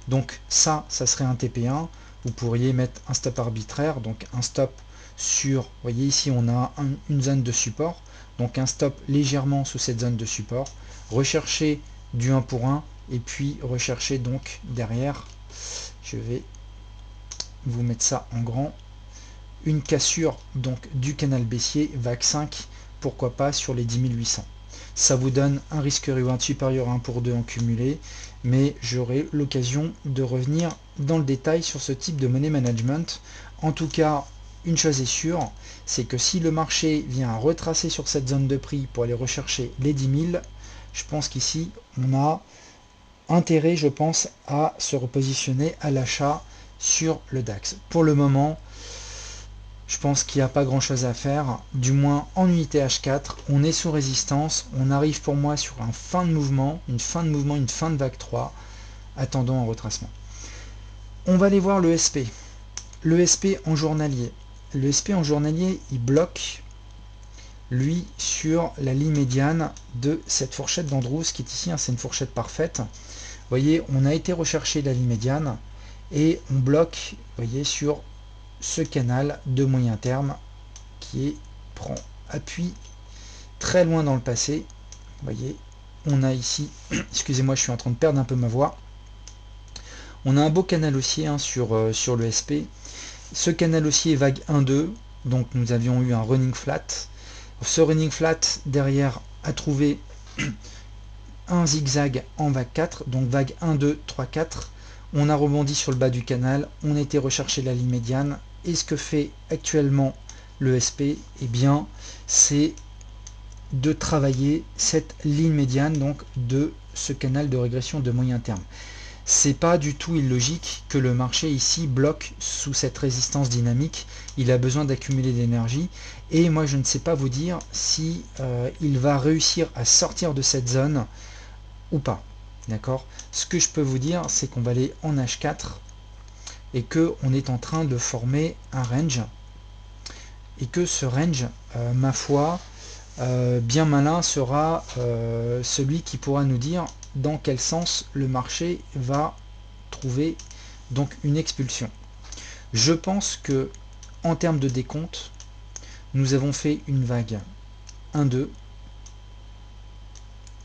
Donc ça serait un TP1. Vous pourriez mettre un stop arbitraire, donc un stop sur, vous voyez ici on a une zone de support, donc un stop légèrement sous cette zone de support, rechercher du 1 pour 1, et puis rechercher donc derrière, je vais vous mettre ça en grand, une cassure donc du canal baissier, vague 5, pourquoi pas sur les 10 800. Ça vous donne un risque reward supérieur à 1 pour 2 en cumulé, mais j'aurai l'occasion de revenir dans le détail sur ce type de money management. En tout cas, une chose est sûre, c'est que si le marché vient à retracer sur cette zone de prix pour aller rechercher les 10 000, je pense qu'ici on a intérêt, je pense, à se repositionner à l'achat sur le DAX. Pour le moment, je pense qu'il n'y a pas grand chose à faire, du moins en unité H4, on est sous résistance, on arrive pour moi sur une fin de mouvement, une fin de vague 3, attendons un retracement. On va aller voir le SP. Le SP en journalier. Le SP en journalier, il bloque lui, sur la ligne médiane de cette fourchette d'Andrews qui est ici, hein, c'est une fourchette parfaite. Vous voyez, on a été rechercher la ligne médiane et on bloque, vous voyez, sur ce canal de moyen terme prend appui très loin dans le passé. Vous voyez, on a ici, excusez-moi, je suis en train de perdre un peu ma voix. On a un beau canal haussier, hein, sur le SP. Ce canal haussier vague 1-2, donc nous avions eu un running flat. Ce running flat derrière a trouvé un zigzag en vague 4, donc vague 1, 2, 3, 4. On a rebondi sur le bas du canal, on a été rechercher la ligne médiane, et ce que fait actuellement le SP, eh bien, c'est de travailler cette ligne médiane, donc de ce canal de régression de moyen terme. C'est pas du tout illogique que le marché ici bloque sous cette résistance dynamique. Il a besoin d'accumuler de l'énergie et moi je ne sais pas vous dire si il va réussir à sortir de cette zone ou pas. D'accord. Ce que je peux vous dire, c'est qu'on va aller en H4 et que on est en train de former un range et que ce range, ma foi, bien malin sera celui qui pourra nous dire dans quel sens le marché va trouver donc une expulsion. Je pense que en termes de décompte, nous avons fait une vague 1-2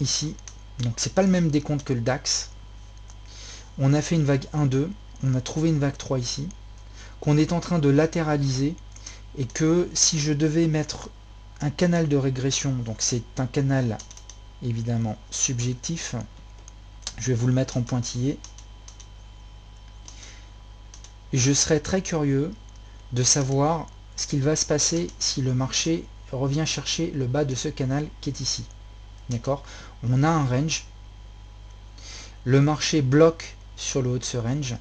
ici, donc c'est pas le même décompte que le DAX. On a fait une vague 1-2, on a trouvé une vague 3 ici, qu'on est en train de latéraliser, et que si je devais mettre un canal de régression, donc c'est un canal évidemment subjectif, je vais vous le mettre en pointillé, je serais très curieux de savoir ce qu'il va se passer si le marché revient chercher le bas de ce canal qui est ici. D'accord? On a un range, le marché bloque sur le haut de ce range,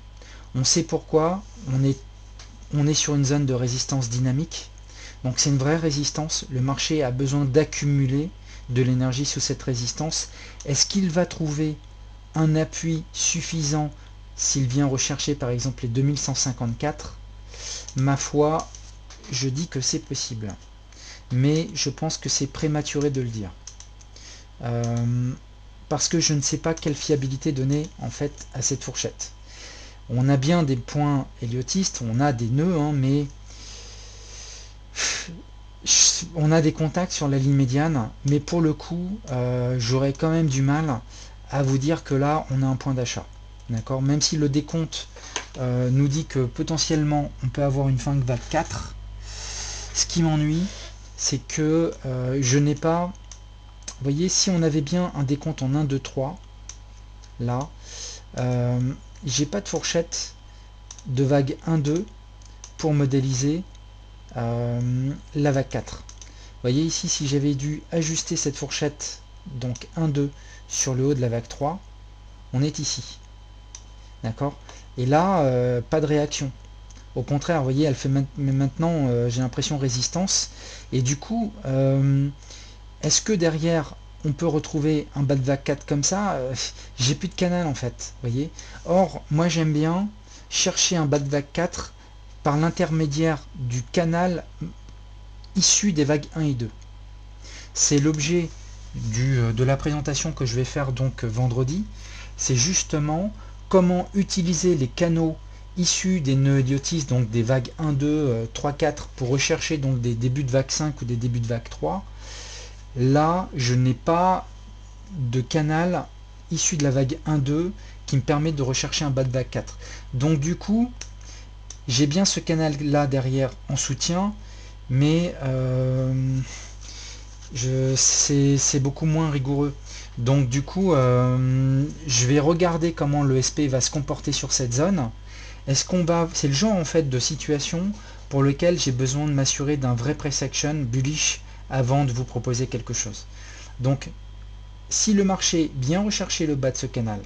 on sait pourquoi, on est sur une zone de résistance dynamique, donc c'est une vraie résistance, le marché a besoin d'accumuler de l'énergie sous cette résistance. Est-ce qu'il va trouver un appui suffisant s'il vient rechercher par exemple les 2154? Ma foi, je dis que c'est possible, mais je pense que c'est prématuré de le dire, parce que je ne sais pas quelle fiabilité donner en fait à cette fourchette. On a bien des points héliotistes, on a des nœuds, hein, mais on a des contacts sur la ligne médiane, mais pour le coup, j'aurais quand même du mal à vous dire que là, on a un point d'achat. D'accord, même si le décompte nous dit que potentiellement, on peut avoir une fin de vague 4, ce qui m'ennuie, c'est que je n'ai pas... Vous voyez, si on avait bien un décompte en 1, 2, 3, là, j'ai pas de fourchette de vague 1-2 pour modéliser la vague 4. Vous voyez ici, si j'avais dû ajuster cette fourchette, donc 1-2 sur le haut de la vague 3, on est ici. D'accord? Et là, pas de réaction. Au contraire, vous voyez, elle fait maintenant, j'ai l'impression, résistance. Et du coup, est-ce que derrière, on peut retrouver un bas de vague 4 comme ça? J'ai plus de canal en fait, voyez. Or, moi j'aime bien chercher un bas de vague 4 par l'intermédiaire du canal issu des vagues 1 et 2. C'est l'objet de la présentation que je vais faire donc vendredi. C'est justement comment utiliser les canaux issus des nœuds héliotistes, donc des vagues 1, 2, 3, 4, pour rechercher donc des débuts de vague 5 ou des débuts de vague 3. Là, je n'ai pas de canal issu de la vague 1-2 qui me permet de rechercher un bas de vague 4. Donc du coup, j'ai bien ce canal là derrière en soutien, mais c'est beaucoup moins rigoureux. Donc du coup, je vais regarder comment le SP va se comporter sur cette zone. Est-ce qu'on va... C'est le genre en fait de situation pour lequel j'ai besoin de m'assurer d'un vrai price action bullish avant de vous proposer quelque chose. Donc, si le marché vient rechercher le bas de ce canal,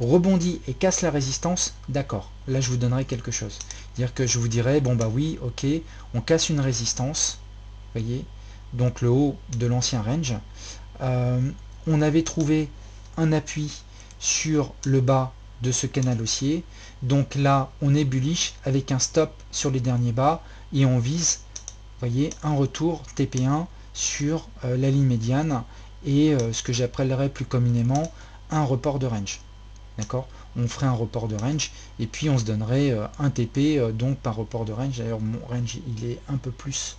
rebondit et casse la résistance, d'accord, là je vous donnerai quelque chose. C'est-à-dire que je vous dirai, bon bah oui, ok, on casse une résistance, voyez, donc le haut de l'ancien range. On avait trouvé un appui sur le bas de ce canal haussier, donc là on est bullish avec un stop sur les derniers bas et on vise, voyez, un retour TP1 sur la ligne médiane et ce que j'appellerais plus communément un report de range. D'accord? On ferait un report de range et puis on se donnerait un TP donc par report de range. D'ailleurs mon range il est un peu plus.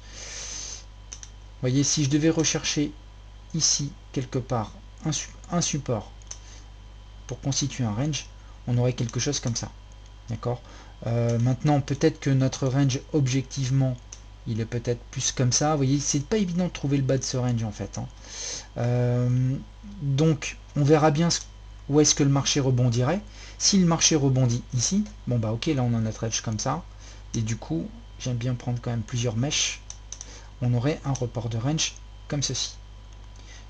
Vous voyez, si je devais rechercher ici quelque part un support pour constituer un range, on aurait quelque chose comme ça. D'accord? Maintenant peut-être que notre range objectivement il est peut-être plus comme ça. Vous voyez, c'est pas évident de trouver le bas de ce range en fait. Donc on verra bien où est-ce que le marché rebondirait. Si le marché rebondit ici, bon bah ok, là on a notre edge comme ça, et du coup j'aime bien prendre quand même plusieurs mèches, on aurait un report de range comme ceci.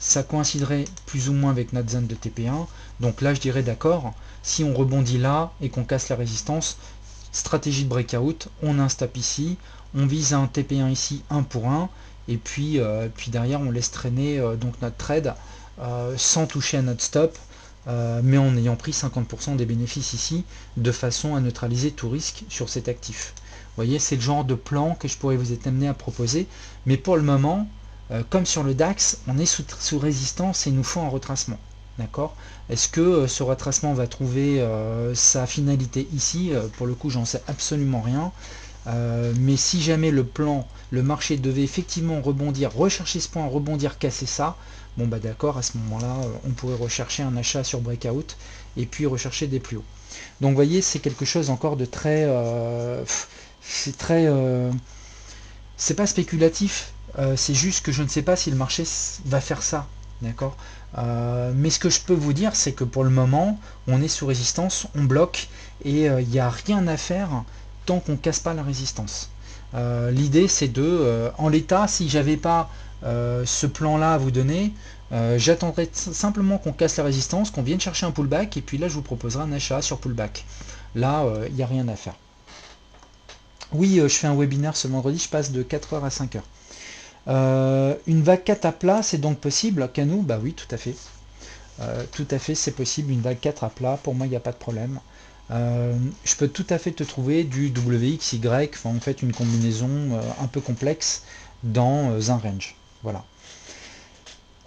Ça coïnciderait plus ou moins avec notre zone de TP1, donc là je dirais d'accord, si on rebondit là et qu'on casse la résistance, stratégie de breakout, on a un stop ici, on vise un TP1 ici 1 pour 1, et puis derrière on laisse traîner donc notre trade sans toucher à notre stop, mais en ayant pris 50% des bénéfices ici, de façon à neutraliser tout risque sur cet actif. Vous voyez, c'est le genre de plan que je pourrais vous être amené à proposer, mais pour le moment, comme sur le DAX, on est sous résistance et il nous faut un retracement. D'accord? Est-ce que ce retracement va trouver sa finalité ici? Pour le coup, j'en sais absolument rien. Mais si jamais le marché devait effectivement rebondir, rechercher ce point, rebondir, casser ça, bon bah d'accord, à ce moment-là, on pourrait rechercher un achat sur breakout et puis rechercher des plus hauts. Donc vous voyez, c'est quelque chose encore de très... c'est très... c'est pas spéculatif, c'est juste que je ne sais pas si le marché va faire ça. D'accord? Mais ce que je peux vous dire, c'est que pour le moment, on est sous résistance, on bloque, et il n'y a rien à faire tant qu'on ne casse pas la résistance. L'idée, c'est en l'état, si j'avais pas ce plan-là à vous donner, j'attendrai simplement qu'on casse la résistance, qu'on vienne chercher un pullback, et puis là, je vous proposerai un achat sur pullback. Là, il n'y a rien à faire. Oui, je fais un webinaire ce vendredi, je passe de 4h à 5h. Une vague 4 à plat, c'est donc possible, Canou? Bah oui, tout à fait, c'est possible, une vague 4 à plat, pour moi, il n'y a pas de problème. Je peux tout à fait te trouver du WXY, enfin en fait une combinaison un peu complexe dans un range. Voilà.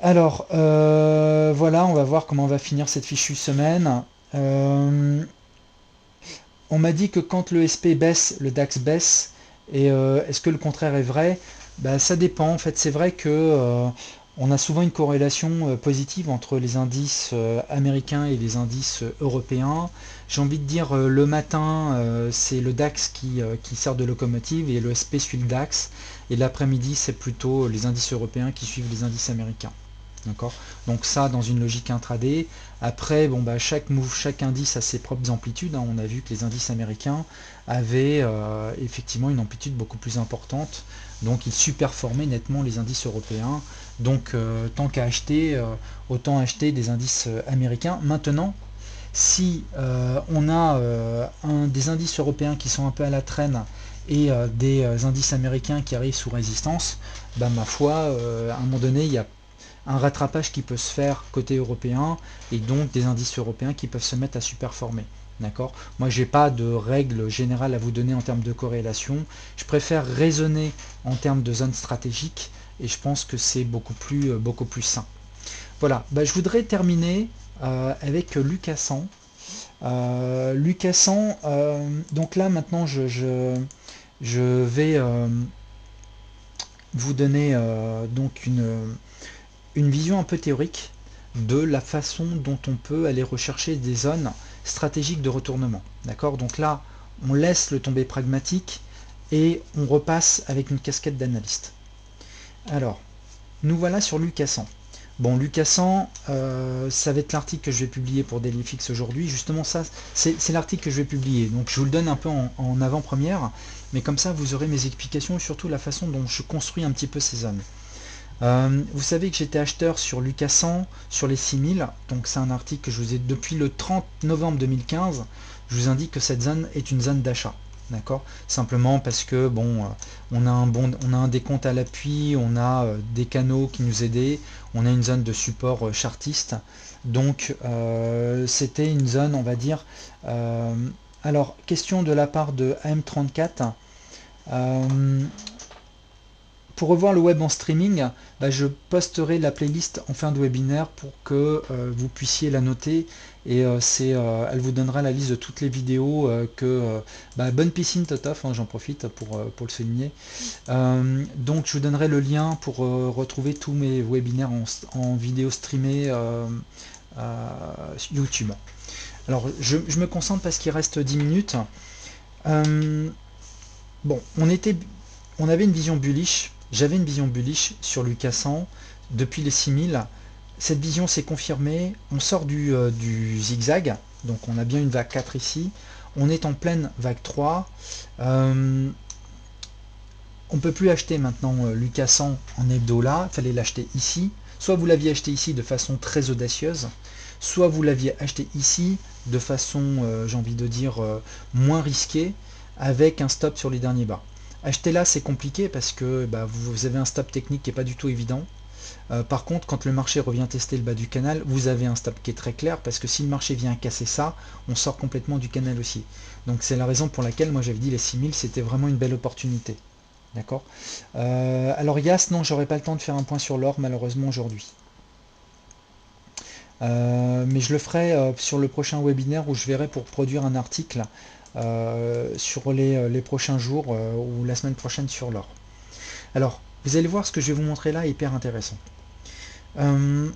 Alors, voilà, on va voir comment on va finir cette fichue semaine. On m'a dit que quand le SP baisse, le DAX baisse, et est-ce que le contraire est vrai? Bah, ça dépend. En fait, c'est vrai que on a souvent une corrélation positive entre les indices américains et les indices européens. J'ai envie de dire le matin, c'est le DAX qui sert de locomotive et le SP suit le DAX. Et l'après-midi, c'est plutôt les indices européens qui suivent les indices américains. D'accord? Donc ça dans une logique intraday. Après, bon bah chaque indice a ses propres amplitudes, hein. On a vu que les indices américains avaient effectivement une amplitude beaucoup plus importante. Donc ils superformaient nettement les indices européens. Donc tant qu'à acheter, autant acheter des indices américains. Maintenant, si on a des indices européens qui sont un peu à la traîne et des indices américains qui arrivent sous résistance, bah ma foi, à un moment donné, il y a un rattrapage qui peut se faire côté européen et donc des indices européens qui peuvent se mettre à superformer. D'accord? Moi, j'ai pas de règle générale à vous donner en termes de corrélation. Je préfère raisonner en termes de zone stratégique et je pense que c'est beaucoup plus sain. Voilà, bah, je voudrais terminer avec Lucas 100. Lucas 100, donc là maintenant je vais vous donner donc une vision un peu théorique de la façon dont on peut aller rechercher des zones stratégiques de retournement. D'accord? Donc là, on laisse le tombé pragmatique et on repasse avec une casquette d'analyste. Alors, nous voilà sur Lucas 100. Bon, Lucas 100, ça va être l'article que je vais publier pour DailyFix aujourd'hui. Justement, ça, c'est l'article que je vais publier. Donc, je vous le donne un peu en avant-première, mais comme ça, vous aurez mes explications et surtout la façon dont je construis un petit peu ces zones. Vous savez que j'étais acheteur sur Lucas 100, sur les 6000, donc c'est un article que je vous ai depuis le 30 novembre 2015, je vous indique que cette zone est une zone d'achat. D'accord? Simplement parce que bon, on a un décompte à l'appui, on a des canaux qui nous aidaient, on a une zone de support chartiste, donc c'était une zone, on va dire. Alors, question de la part de AM34. pour revoir le web en streaming, bah, je posterai la playlist en fin de webinaire pour que vous puissiez la noter et elle vous donnera la liste de toutes les vidéos bah, bonne piscine Totof, hein, j'en profite pour le souligner. Donc je vous donnerai le lien pour retrouver tous mes webinaires en vidéo streamée YouTube. Alors je me concentre parce qu'il reste 10 minutes. Bon, on avait une vision bullish, j'avais une vision bullish sur Lucas 100 depuis les 6000. Cette vision s'est confirmée, on sort du zigzag, donc on a bien une vague 4 ici, on est en pleine vague 3. On ne peut plus acheter maintenant Lucas 100 en hebdo là, il fallait l'acheter ici. Soit vous l'aviez acheté ici de façon très audacieuse, soit vous l'aviez acheté ici de façon, j'ai envie de dire, moins risquée, avec un stop sur les derniers bas. Acheter là, c'est compliqué parce que bah, vous avez un stop technique qui n'est pas du tout évident. Par contre, quand le marché revient tester le bas du canal, vous avez un stop qui est très clair, parce que si le marché vient casser ça, on sort complètement du canal aussi. Donc c'est la raison pour laquelle moi j'avais dit les 6000, c'était vraiment une belle opportunité. D'accord. Alors Yas, non, j'aurais pas le temps de faire un point sur l'or malheureusement aujourd'hui. Mais je le ferai sur le prochain webinaire où je verrai pour produire un article sur les prochains jours ou la semaine prochaine sur l'or. Alors, vous allez voir ce que je vais vous montrer là, hyper intéressant. On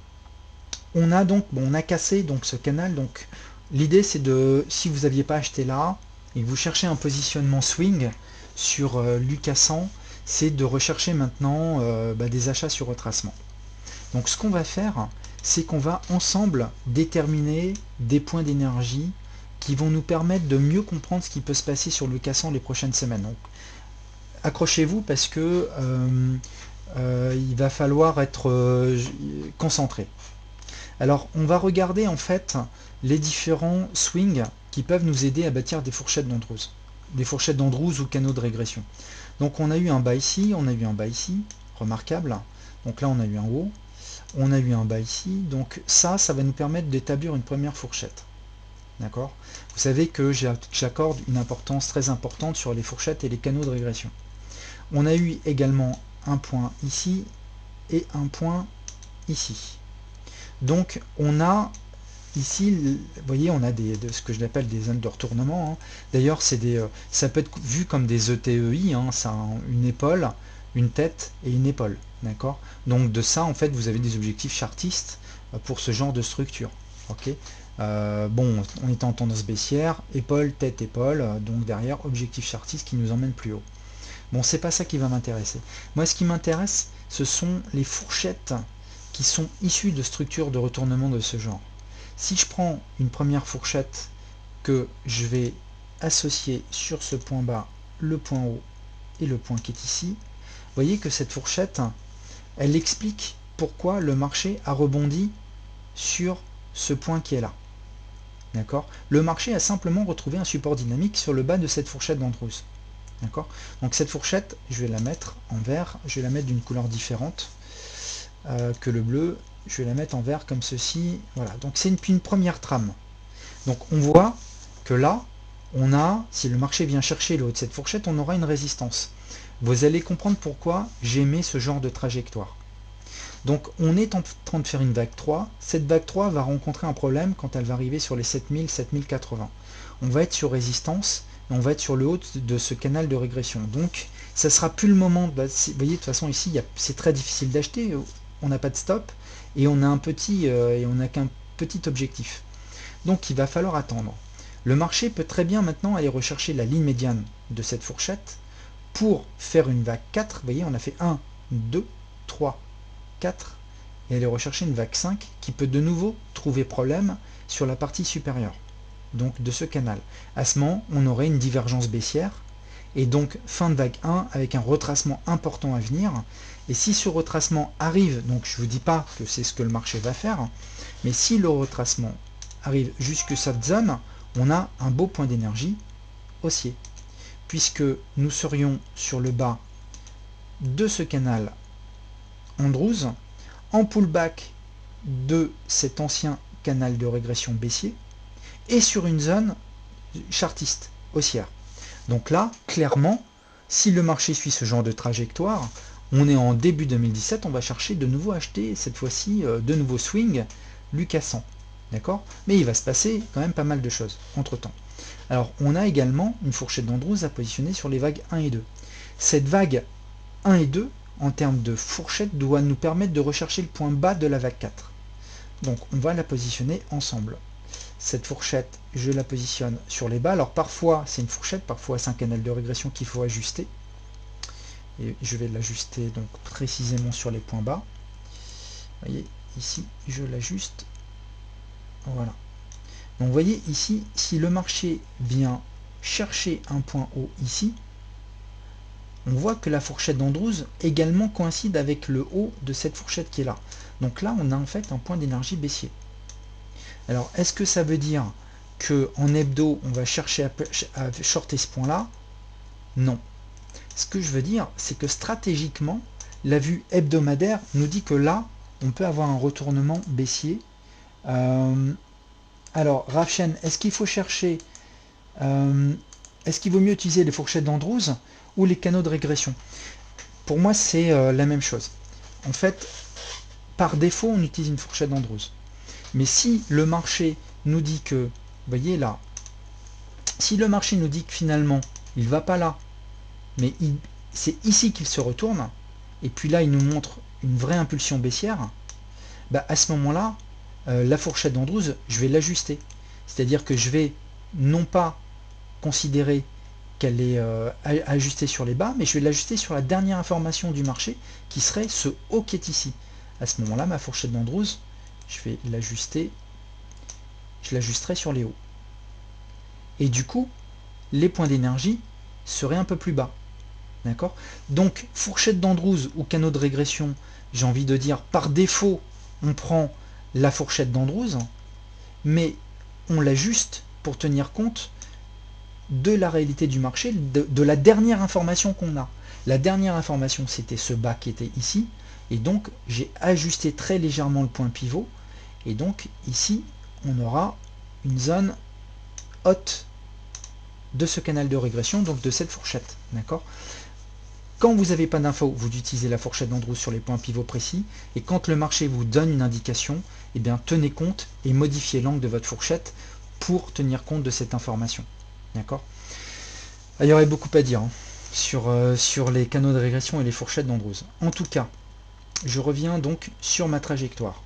a donc, bon, on a cassé donc ce canal. Donc, l'idée c'est de, si vous n'aviez pas acheté là et que vous cherchez un positionnement swing sur Lucas 100, c'est de rechercher maintenant des achats sur retracement. Donc, ce qu'on va faire, c'est qu'on va ensemble déterminer des points d'énergie qui vont nous permettre de mieux comprendre ce qui peut se passer sur Lucas 100 les prochaines semaines. Donc, accrochez-vous parce que il va falloir être concentré. Alors on va regarder en fait les différents swings qui peuvent nous aider à bâtir des fourchettes d'Andrews. Des fourchettes d'Andrews ou canaux de régression. Donc on a eu un bas ici, on a eu un bas ici, remarquable. Donc là on a eu un haut, on a eu un bas ici. Donc ça va nous permettre d'établir une première fourchette. D'accord? Vous savez que j'accorde une importance très importante sur les fourchettes et les canaux de régression. On a eu également un point ici et un point ici. Donc on a ici, vous voyez, on a ce que je appelle des zones de retournement. Hein. D'ailleurs, ça peut être vu comme des ETEI, hein, ça a une épaule, une tête et une épaule. D'accord. Donc de ça, en fait, vous avez des objectifs chartistes pour ce genre de structure. Ok. Bon, on est en tendance baissière, épaule, tête, épaule, donc derrière, objectif chartiste qui nous emmène plus haut. Bon, c'est pas ça qui va m'intéresser. Moi, ce qui m'intéresse, ce sont les fourchettes qui sont issues de structures de retournement de ce genre. Si je prends une première fourchette que je vais associer sur ce point bas, le point haut et le point qui est ici, vous voyez que cette fourchette, elle explique pourquoi le marché a rebondi sur ce point qui est là. D'accord. Le marché a simplement retrouvé un support dynamique sur le bas de cette fourchette d'Andrews. D'accord. Donc cette fourchette, je vais la mettre en vert, je vais la mettre d'une couleur différente que le bleu, je vais la mettre en vert comme ceci. Voilà, donc c'est une première trame. Donc on voit que là, on a, si le marché vient chercher le haut de cette fourchette, on aura une résistance. Vous allez comprendre pourquoi j'aimais ce genre de trajectoire. Donc on est en train de faire une vague 3. Cette vague 3 va rencontrer un problème quand elle va arriver sur les 7000, 7080. On va être sur résistance et on va être sur le haut de ce canal de régression. Donc ça sera plus le moment. Vous voyez, de toute façon ici, c'est très difficile d'acheter. On n'a pas de stop et on a qu'un petit objectif. Donc il va falloir attendre. Le marché peut très bien maintenant aller rechercher la ligne médiane de cette fourchette pour faire une vague 4. Vous voyez, on a fait 1, 2, 3, 4 et aller rechercher une vague 5 qui peut de nouveau trouver problème sur la partie supérieure donc de ce canal. À ce moment, on aurait une divergence baissière et donc fin de vague 1 avec un retracement important à venir. Et si ce retracement arrive, donc je ne vous dis pas que c'est ce que le marché va faire, mais si le retracement arrive jusque cette zone, on a un beau point d'énergie haussier, puisque nous serions sur le bas de ce canal Andrews, en pullback de cet ancien canal de régression baissier, et sur une zone chartiste, haussière. Donc là, clairement, si le marché suit ce genre de trajectoire, On est en début 2017, on va chercher de nouveau acheter, cette fois-ci, de nouveaux swing, Lucas 100. D'accord? Mais il va se passer quand même pas mal de choses entre-temps. Alors, on a également une fourchette d'Andrews à positionner sur les vagues 1 et 2. Cette vague 1 et 2, en termes de fourchette, doit nous permettre de rechercher le point bas de la vague 4. Donc, on va la positionner ensemble. Cette fourchette, je la positionne sur les bas. Alors, parfois, c'est une fourchette, parfois, c'est un canal de régression qu'il faut ajuster. Et je vais l'ajuster donc précisément sur les points bas. Vous voyez, ici, je l'ajuste. Voilà. Donc, vous voyez ici, si le marché vient chercher un point haut ici, on voit que la fourchette d'Andrews également coïncide avec le haut de cette fourchette qui est là. Donc là, on a en fait un point d'énergie baissier. Alors, est-ce que ça veut dire qu'en hebdo, on va chercher à shorter ce point-là? Non. Ce que je veux dire, c'est que stratégiquement, la vue hebdomadaire nous dit que là, on peut avoir un retournement baissier. Alors, Rafchen, est-ce qu'il faut chercher, est-ce qu'il vaut mieux utiliser les fourchettes d'Andrews ou les canaux de régression? Pour moi, c'est la même chose. En fait, par défaut, on utilise une fourchette d'Andrews. Mais si le marché nous dit que, vous voyez là, si le marché nous dit que finalement, il ne va pas là, mais c'est ici qu'il se retourne, et puis là, il nous montre une vraie impulsion baissière, bah à ce moment-là, la fourchette d'Andrews, je vais l'ajuster. C'est-à-dire que je vais non pas considérer qu'elle est ajustée sur les bas, mais je vais l'ajuster sur la dernière information du marché, qui serait ce haut qui est ici. À ce moment-là, ma fourchette d'Andrews, je vais l'ajuster, je l'ajusterai sur les hauts. Et du coup, les points d'énergie seraient un peu plus bas. D'accord? Donc, fourchette d'Andrews ou canaux de régression, j'ai envie de dire, par défaut, on prend la fourchette d'Andrews, mais on l'ajuste pour tenir compte de la réalité du marché, de la dernière information qu'on a. La dernière information, c'était ce bas qui était ici, et donc j'ai ajusté très légèrement le point pivot, et donc ici, on aura une zone haute de ce canal de régression, donc de cette fourchette. D'accord? Quand vous n'avez pas d'infos, vous utilisez la fourchette d'Andrews sur les points pivots précis, et quand le marché vous donne une indication, eh bien tenez compte et modifiez l'angle de votre fourchette pour tenir compte de cette information. D'accord? Il y aurait beaucoup à dire sur les canaux de régression et les fourchettes d'Andrews. En tout cas, je reviens donc sur ma trajectoire.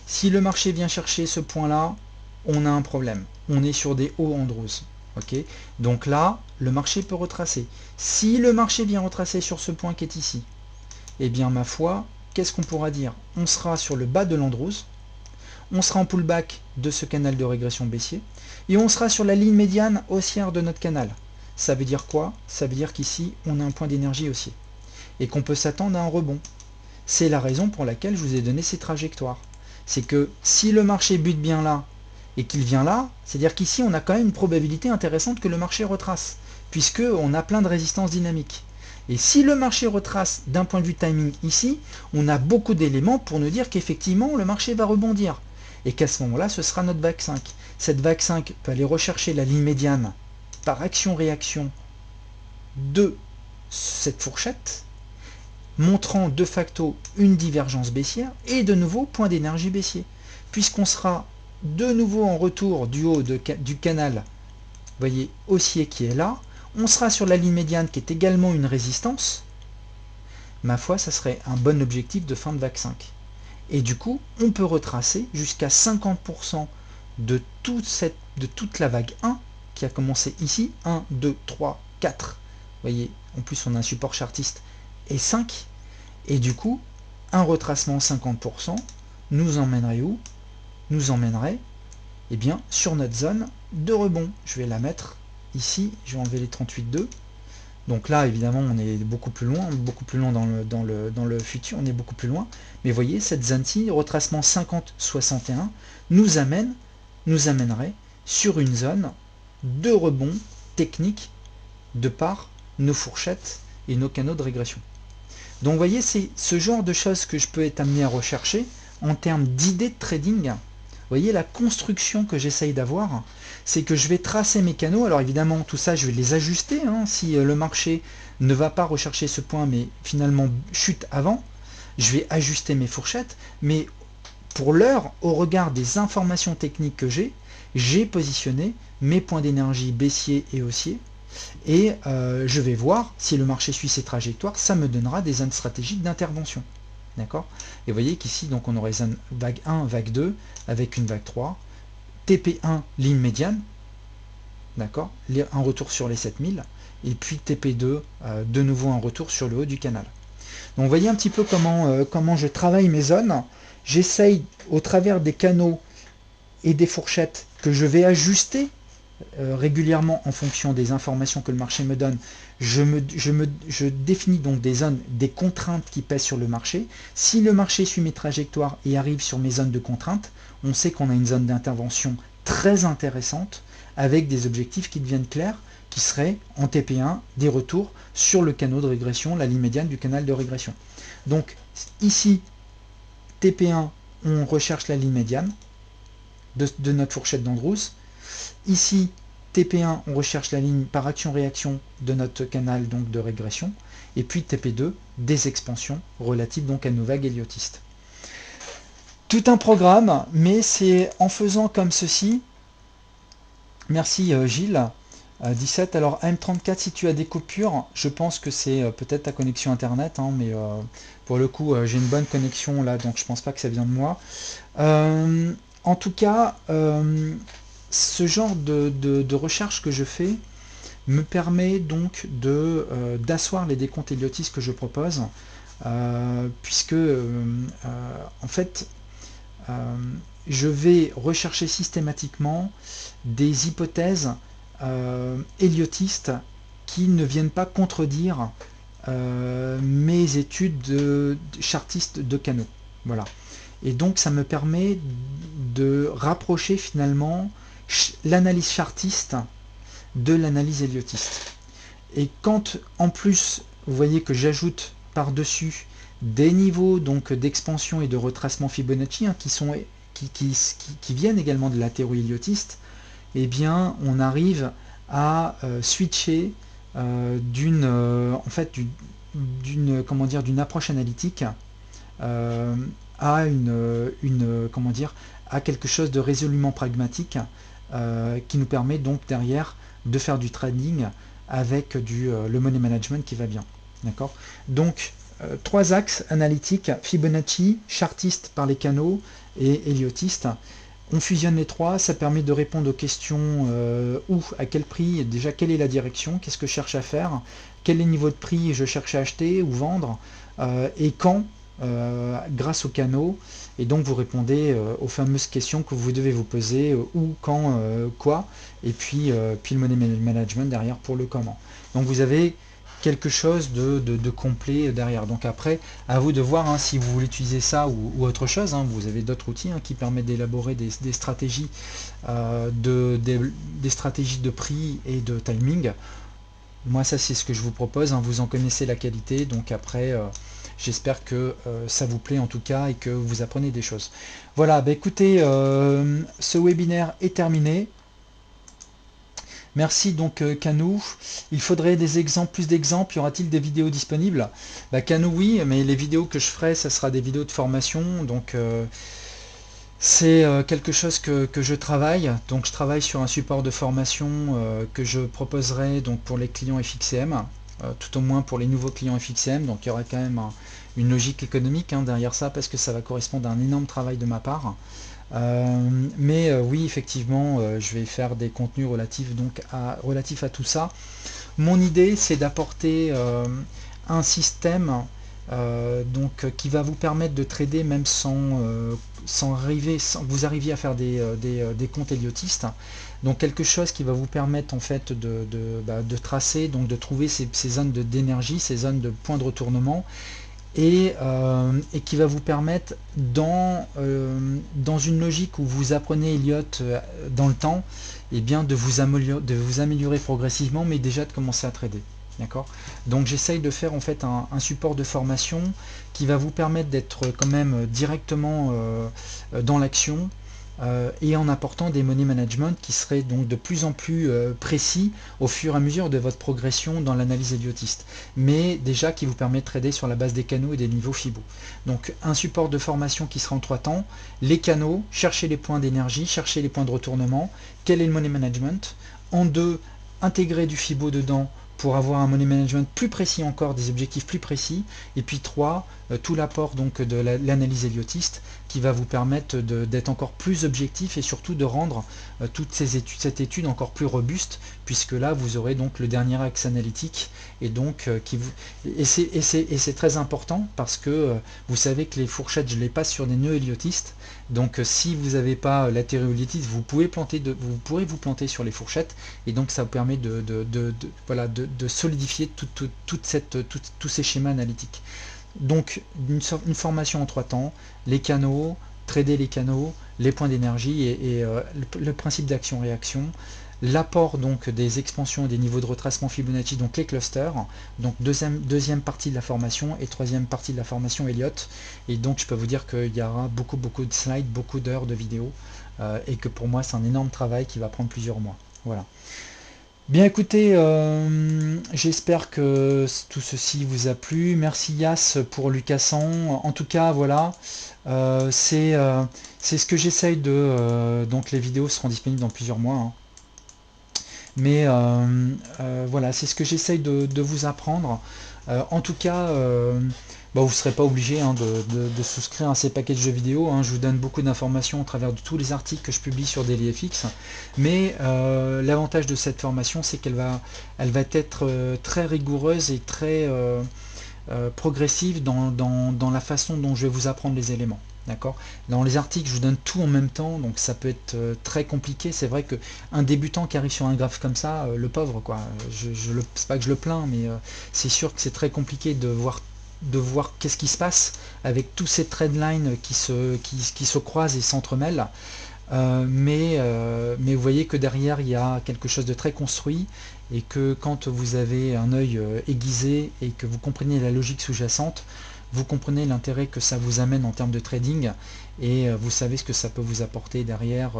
Si le marché vient chercher ce point-là, on a un problème. On est sur des hauts Andrews. Okay, donc là, le marché peut retracer. Si le marché vient retracer sur ce point qui est ici, eh bien ma foi, qu'est-ce qu'on pourra dire? On sera sur le bas de l'Andrews, on sera en pullback de ce canal de régression baissier, et on sera sur la ligne médiane haussière de notre canal. Ça veut dire quoi? Ça veut dire qu'ici, on a un point d'énergie haussier, et qu'on peut s'attendre à un rebond. C'est la raison pour laquelle je vous ai donné ces trajectoires. C'est que si le marché bute bien là, et qu'il vient là, c'est-à-dire qu'ici on a quand même une probabilité intéressante que le marché retrace, puisqu'on a plein de résistances dynamiques. Et si le marché retrace d'un point de vue timing ici, on a beaucoup d'éléments pour nous dire qu'effectivement le marché va rebondir, et qu'à ce moment-là ce sera notre vague 5. Cette vague 5 peut aller rechercher la ligne médiane par action-réaction de cette fourchette, montrant de facto une divergence baissière, et de nouveau point d'énergie baissier, puisqu'on sera de nouveau en retour du haut du canal, voyez, haussier qui est là, on sera sur la ligne médiane qui est également une résistance. Ma foi, ça serait un bon objectif de fin de vague 5. Et du coup, on peut retracer jusqu'à 50% de toute la vague 1 qui a commencé ici, 1, 2, 3, 4. Vous voyez, en plus on a un support chartiste et 5. Et du coup, un retracement 50% nous emmènerait où? Nous emmènerait eh bien, sur notre zone de rebond. Je vais la mettre ici, je vais enlever les 38,2. Donc là, évidemment, on est beaucoup plus loin dans le futur, on est beaucoup plus loin. Mais vous voyez, cette zone-ci, retracement 50-61, nous amènerait sur une zone de rebond technique de par nos fourchettes et nos canaux de régression. Donc vous voyez, c'est ce genre de choses que je peux être amené à rechercher en termes d'idées de trading. voyez la construction que j'essaye d'avoir, c'est que je vais tracer mes canaux. Alors évidemment, tout ça, je vais les ajuster, hein. Si le marché ne va pas rechercher ce point, mais finalement chute avant, je vais ajuster mes fourchettes. Mais pour l'heure, au regard des informations techniques que j'ai positionné mes points d'énergie baissiers et haussiers. Et je vais voir si le marché suit ses trajectoires, ça me donnera des zones stratégiques d'intervention. D'accord? Et vous voyez qu'ici, donc on aurait zone vague 1, vague 2, avec une vague 3, TP1, ligne médiane, d'accord? Un retour sur les 7000, et puis TP2, de nouveau un retour sur le haut du canal. Donc vous voyez un petit peu comment je travaille mes zones. J'essaye, au travers des canaux et des fourchettes que je vais ajuster régulièrement en fonction des informations que le marché me donne, je définis donc des zones, des contraintes qui pèsent sur le marché. Si le marché suit mes trajectoires et arrive sur mes zones de contraintes, on sait qu'on a une zone d'intervention très intéressante avec des objectifs qui deviennent clairs, qui seraient en TP1 des retours sur le canal de régression, la ligne médiane du canal de régression. Donc ici, TP1, on recherche la ligne médiane de notre fourchette d'Andrews. Ici, TP1, on recherche la ligne par action-réaction de notre canal donc de régression. Et puis TP2, des expansions relatives donc à nos vagues héliotistes. Tout un programme, mais c'est en faisant comme ceci. Merci Gilles. 17. Alors M34, si tu as des coupures, je pense que c'est peut-être ta connexion internet, hein, mais pour le coup j'ai une bonne connexion là, donc je pense pas que ça vient de moi. En tout cas, ce genre de recherche que je fais me permet donc d'asseoir les décomptes héliotistes que je propose, puisque en fait je vais rechercher systématiquement des hypothèses héliotistes qui ne viennent pas contredire mes études de chartiste de canaux. Voilà. Et donc ça me permet de rapprocher finalement l'analyse chartiste de l'analyse héliotiste. Et quand en plus vous voyez que j'ajoute par-dessus des niveaux donc d'expansion et de retracement Fibonacci, hein, qui viennent également de la théorie héliotiste, eh bien on arrive à switcher d'une approche analytique à à quelque chose de résolument pragmatique qui nous permet donc derrière de faire du trading avec le money management qui va bien. D'accord? Donc trois axes analytiques, Fibonacci, chartiste par les canaux et héliotiste. On fusionne les trois, ça permet de répondre aux questions où, à quel prix, déjà quelle est la direction, qu'est-ce que je cherche à faire, quel est le niveau de prix je cherche à acheter ou vendre, et quand, grâce aux canaux, et donc vous répondez aux fameuses questions que vous devez vous poser, où, quand, quoi, et puis le money management derrière pour le comment. Donc vous avez quelque chose de complet derrière. Donc après, à vous de voir hein, si vous voulez utiliser ça ou autre chose. Hein. Vous avez d'autres outils hein, qui permettent d'élaborer des stratégies, des stratégies de prix et de timing. Moi, ça c'est ce que je vous propose. Hein. Vous en connaissez la qualité. Donc après, j'espère que ça vous plaît en tout cas et que vous apprenez des choses. Voilà, bah, écoutez, ce webinaire est terminé. Merci donc Canou. Il faudrait des exemples, plus d'exemples. Y aura-t-il des vidéos disponibles? Bah, Canou, oui, mais les vidéos que je ferai, ça sera des vidéos de formation. Donc c'est quelque chose que je travaille. Donc je travaille sur un support de formation que je proposerai donc pour les clients FXCM, tout au moins pour les nouveaux clients FXCM. Donc il y aura quand même une logique économique hein, derrière ça parce que ça va correspondre à un énorme travail de ma part. Oui, effectivement, je vais faire des contenus relatifs à tout ça. Mon idée, c'est d'apporter un système qui va vous permettre de trader même sans vous arriviez à faire des comptes héliotistes. Donc quelque chose qui va vous permettre en fait de tracer, donc de trouver ces zones d'énergie, ces zones de points de retournement. Et qui va vous permettre dans une logique où vous apprenez Elliott dans le temps, et bien de vous améliorer progressivement, mais déjà de commencer à trader. D'accord? Donc j'essaye de faire en fait un support de formation qui va vous permettre d'être quand même directement dans l'action et en apportant des money management qui seraient donc de plus en plus précis au fur et à mesure de votre progression dans l'analyse héliotiste, mais déjà qui vous permet de trader sur la base des canaux et des niveaux Fibo. Donc un support de formation qui sera en 3 temps, les canaux, chercher les points d'énergie, chercher les points de retournement, quel est le money management, en 2, intégrer du Fibo dedans pour avoir un money management plus précis encore, des objectifs plus précis, et puis 3, tout l'apport donc de l'analyse héliotiste qui va vous permettre d'être encore plus objectif et surtout de rendre cette étude encore plus robuste, puisque là vous aurez donc le dernier axe analytique, et donc c'est très important parce que vous savez que les fourchettes je les passe sur des nœuds héliotistes, donc si vous n'avez pas la théorie héliotiste, vous pourrez vous planter sur les fourchettes, et donc ça vous permet voilà, de solidifier tous ces schémas analytiques. Donc une formation en 3 temps, les canaux, trader les canaux, les points d'énergie et le principe d'action-réaction, l'apport donc des expansions et des niveaux de retracement Fibonacci, donc les clusters, donc deuxième partie de la formation et troisième partie de la formation Elliott, et donc je peux vous dire qu'il y aura beaucoup de slides, beaucoup d'heures de vidéos, et que pour moi c'est un énorme travail qui va prendre plusieurs mois. Voilà. Bien écoutez, j'espère que tout ceci vous a plu. Merci Yas pour Lucassan. En tout cas, voilà, c'est ce que j'essaye de... donc les vidéos seront disponibles dans plusieurs mois, hein. Mais voilà, c'est ce que j'essaye de vous apprendre. En tout cas, vous ne serez pas obligé de souscrire à ces packages de vidéos, hein. Je vous donne beaucoup d'informations au travers de tous les articles que je publie sur DailyFX. Mais l'avantage de cette formation, c'est qu'elle va être très rigoureuse et très progressive dans la façon dont je vais vous apprendre les éléments. D'accord. Dans les articles, je vous donne tout en même temps, donc ça peut être très compliqué. C'est vrai que un débutant qui arrive sur un graphe comme ça, le pauvre, quoi. C'est pas que je le plains, mais c'est sûr que c'est très compliqué de voir qu'est-ce qui se passe avec tous ces trendlines qui se croisent et s'entremêlent. Mais vous voyez que derrière il y a quelque chose de très construit, et que quand vous avez un œil aiguisé et que vous comprenez la logique sous-jacente, vous comprenez l'intérêt que ça vous amène en termes de trading, et vous savez ce que ça peut vous apporter derrière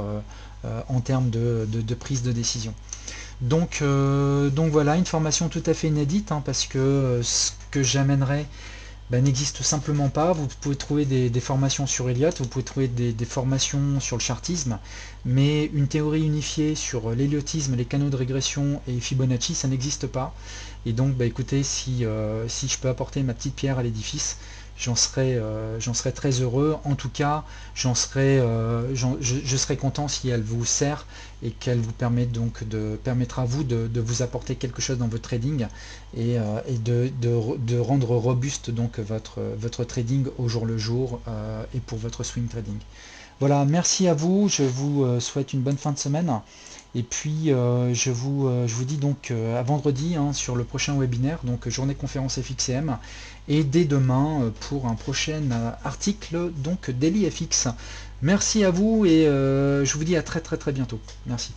en termes de prise de décision. Donc voilà, une formation tout à fait inédite, hein, parce que ce que j'amènerai n'existe simplement pas. Vous pouvez trouver des formations sur Elliott, vous pouvez trouver des formations sur le chartisme, mais une théorie unifiée sur l'héliotisme, les canaux de régression et Fibonacci, ça n'existe pas. Et donc écoutez, si je peux apporter ma petite pierre à l'édifice, j'en serais très heureux. En tout cas, je serai content si elle vous sert et qu'elle vous permettra à vous de vous apporter quelque chose dans votre trading, et de rendre robuste donc votre trading au jour le jour, et pour votre swing trading. Voilà, merci à vous, je vous souhaite une bonne fin de semaine. Et puis je vous dis donc à vendredi, hein, sur le prochain webinaire, donc journée conférence FXCM, et dès demain pour un prochain article, donc DailyFX. Merci à vous, et je vous dis à très bientôt. Merci.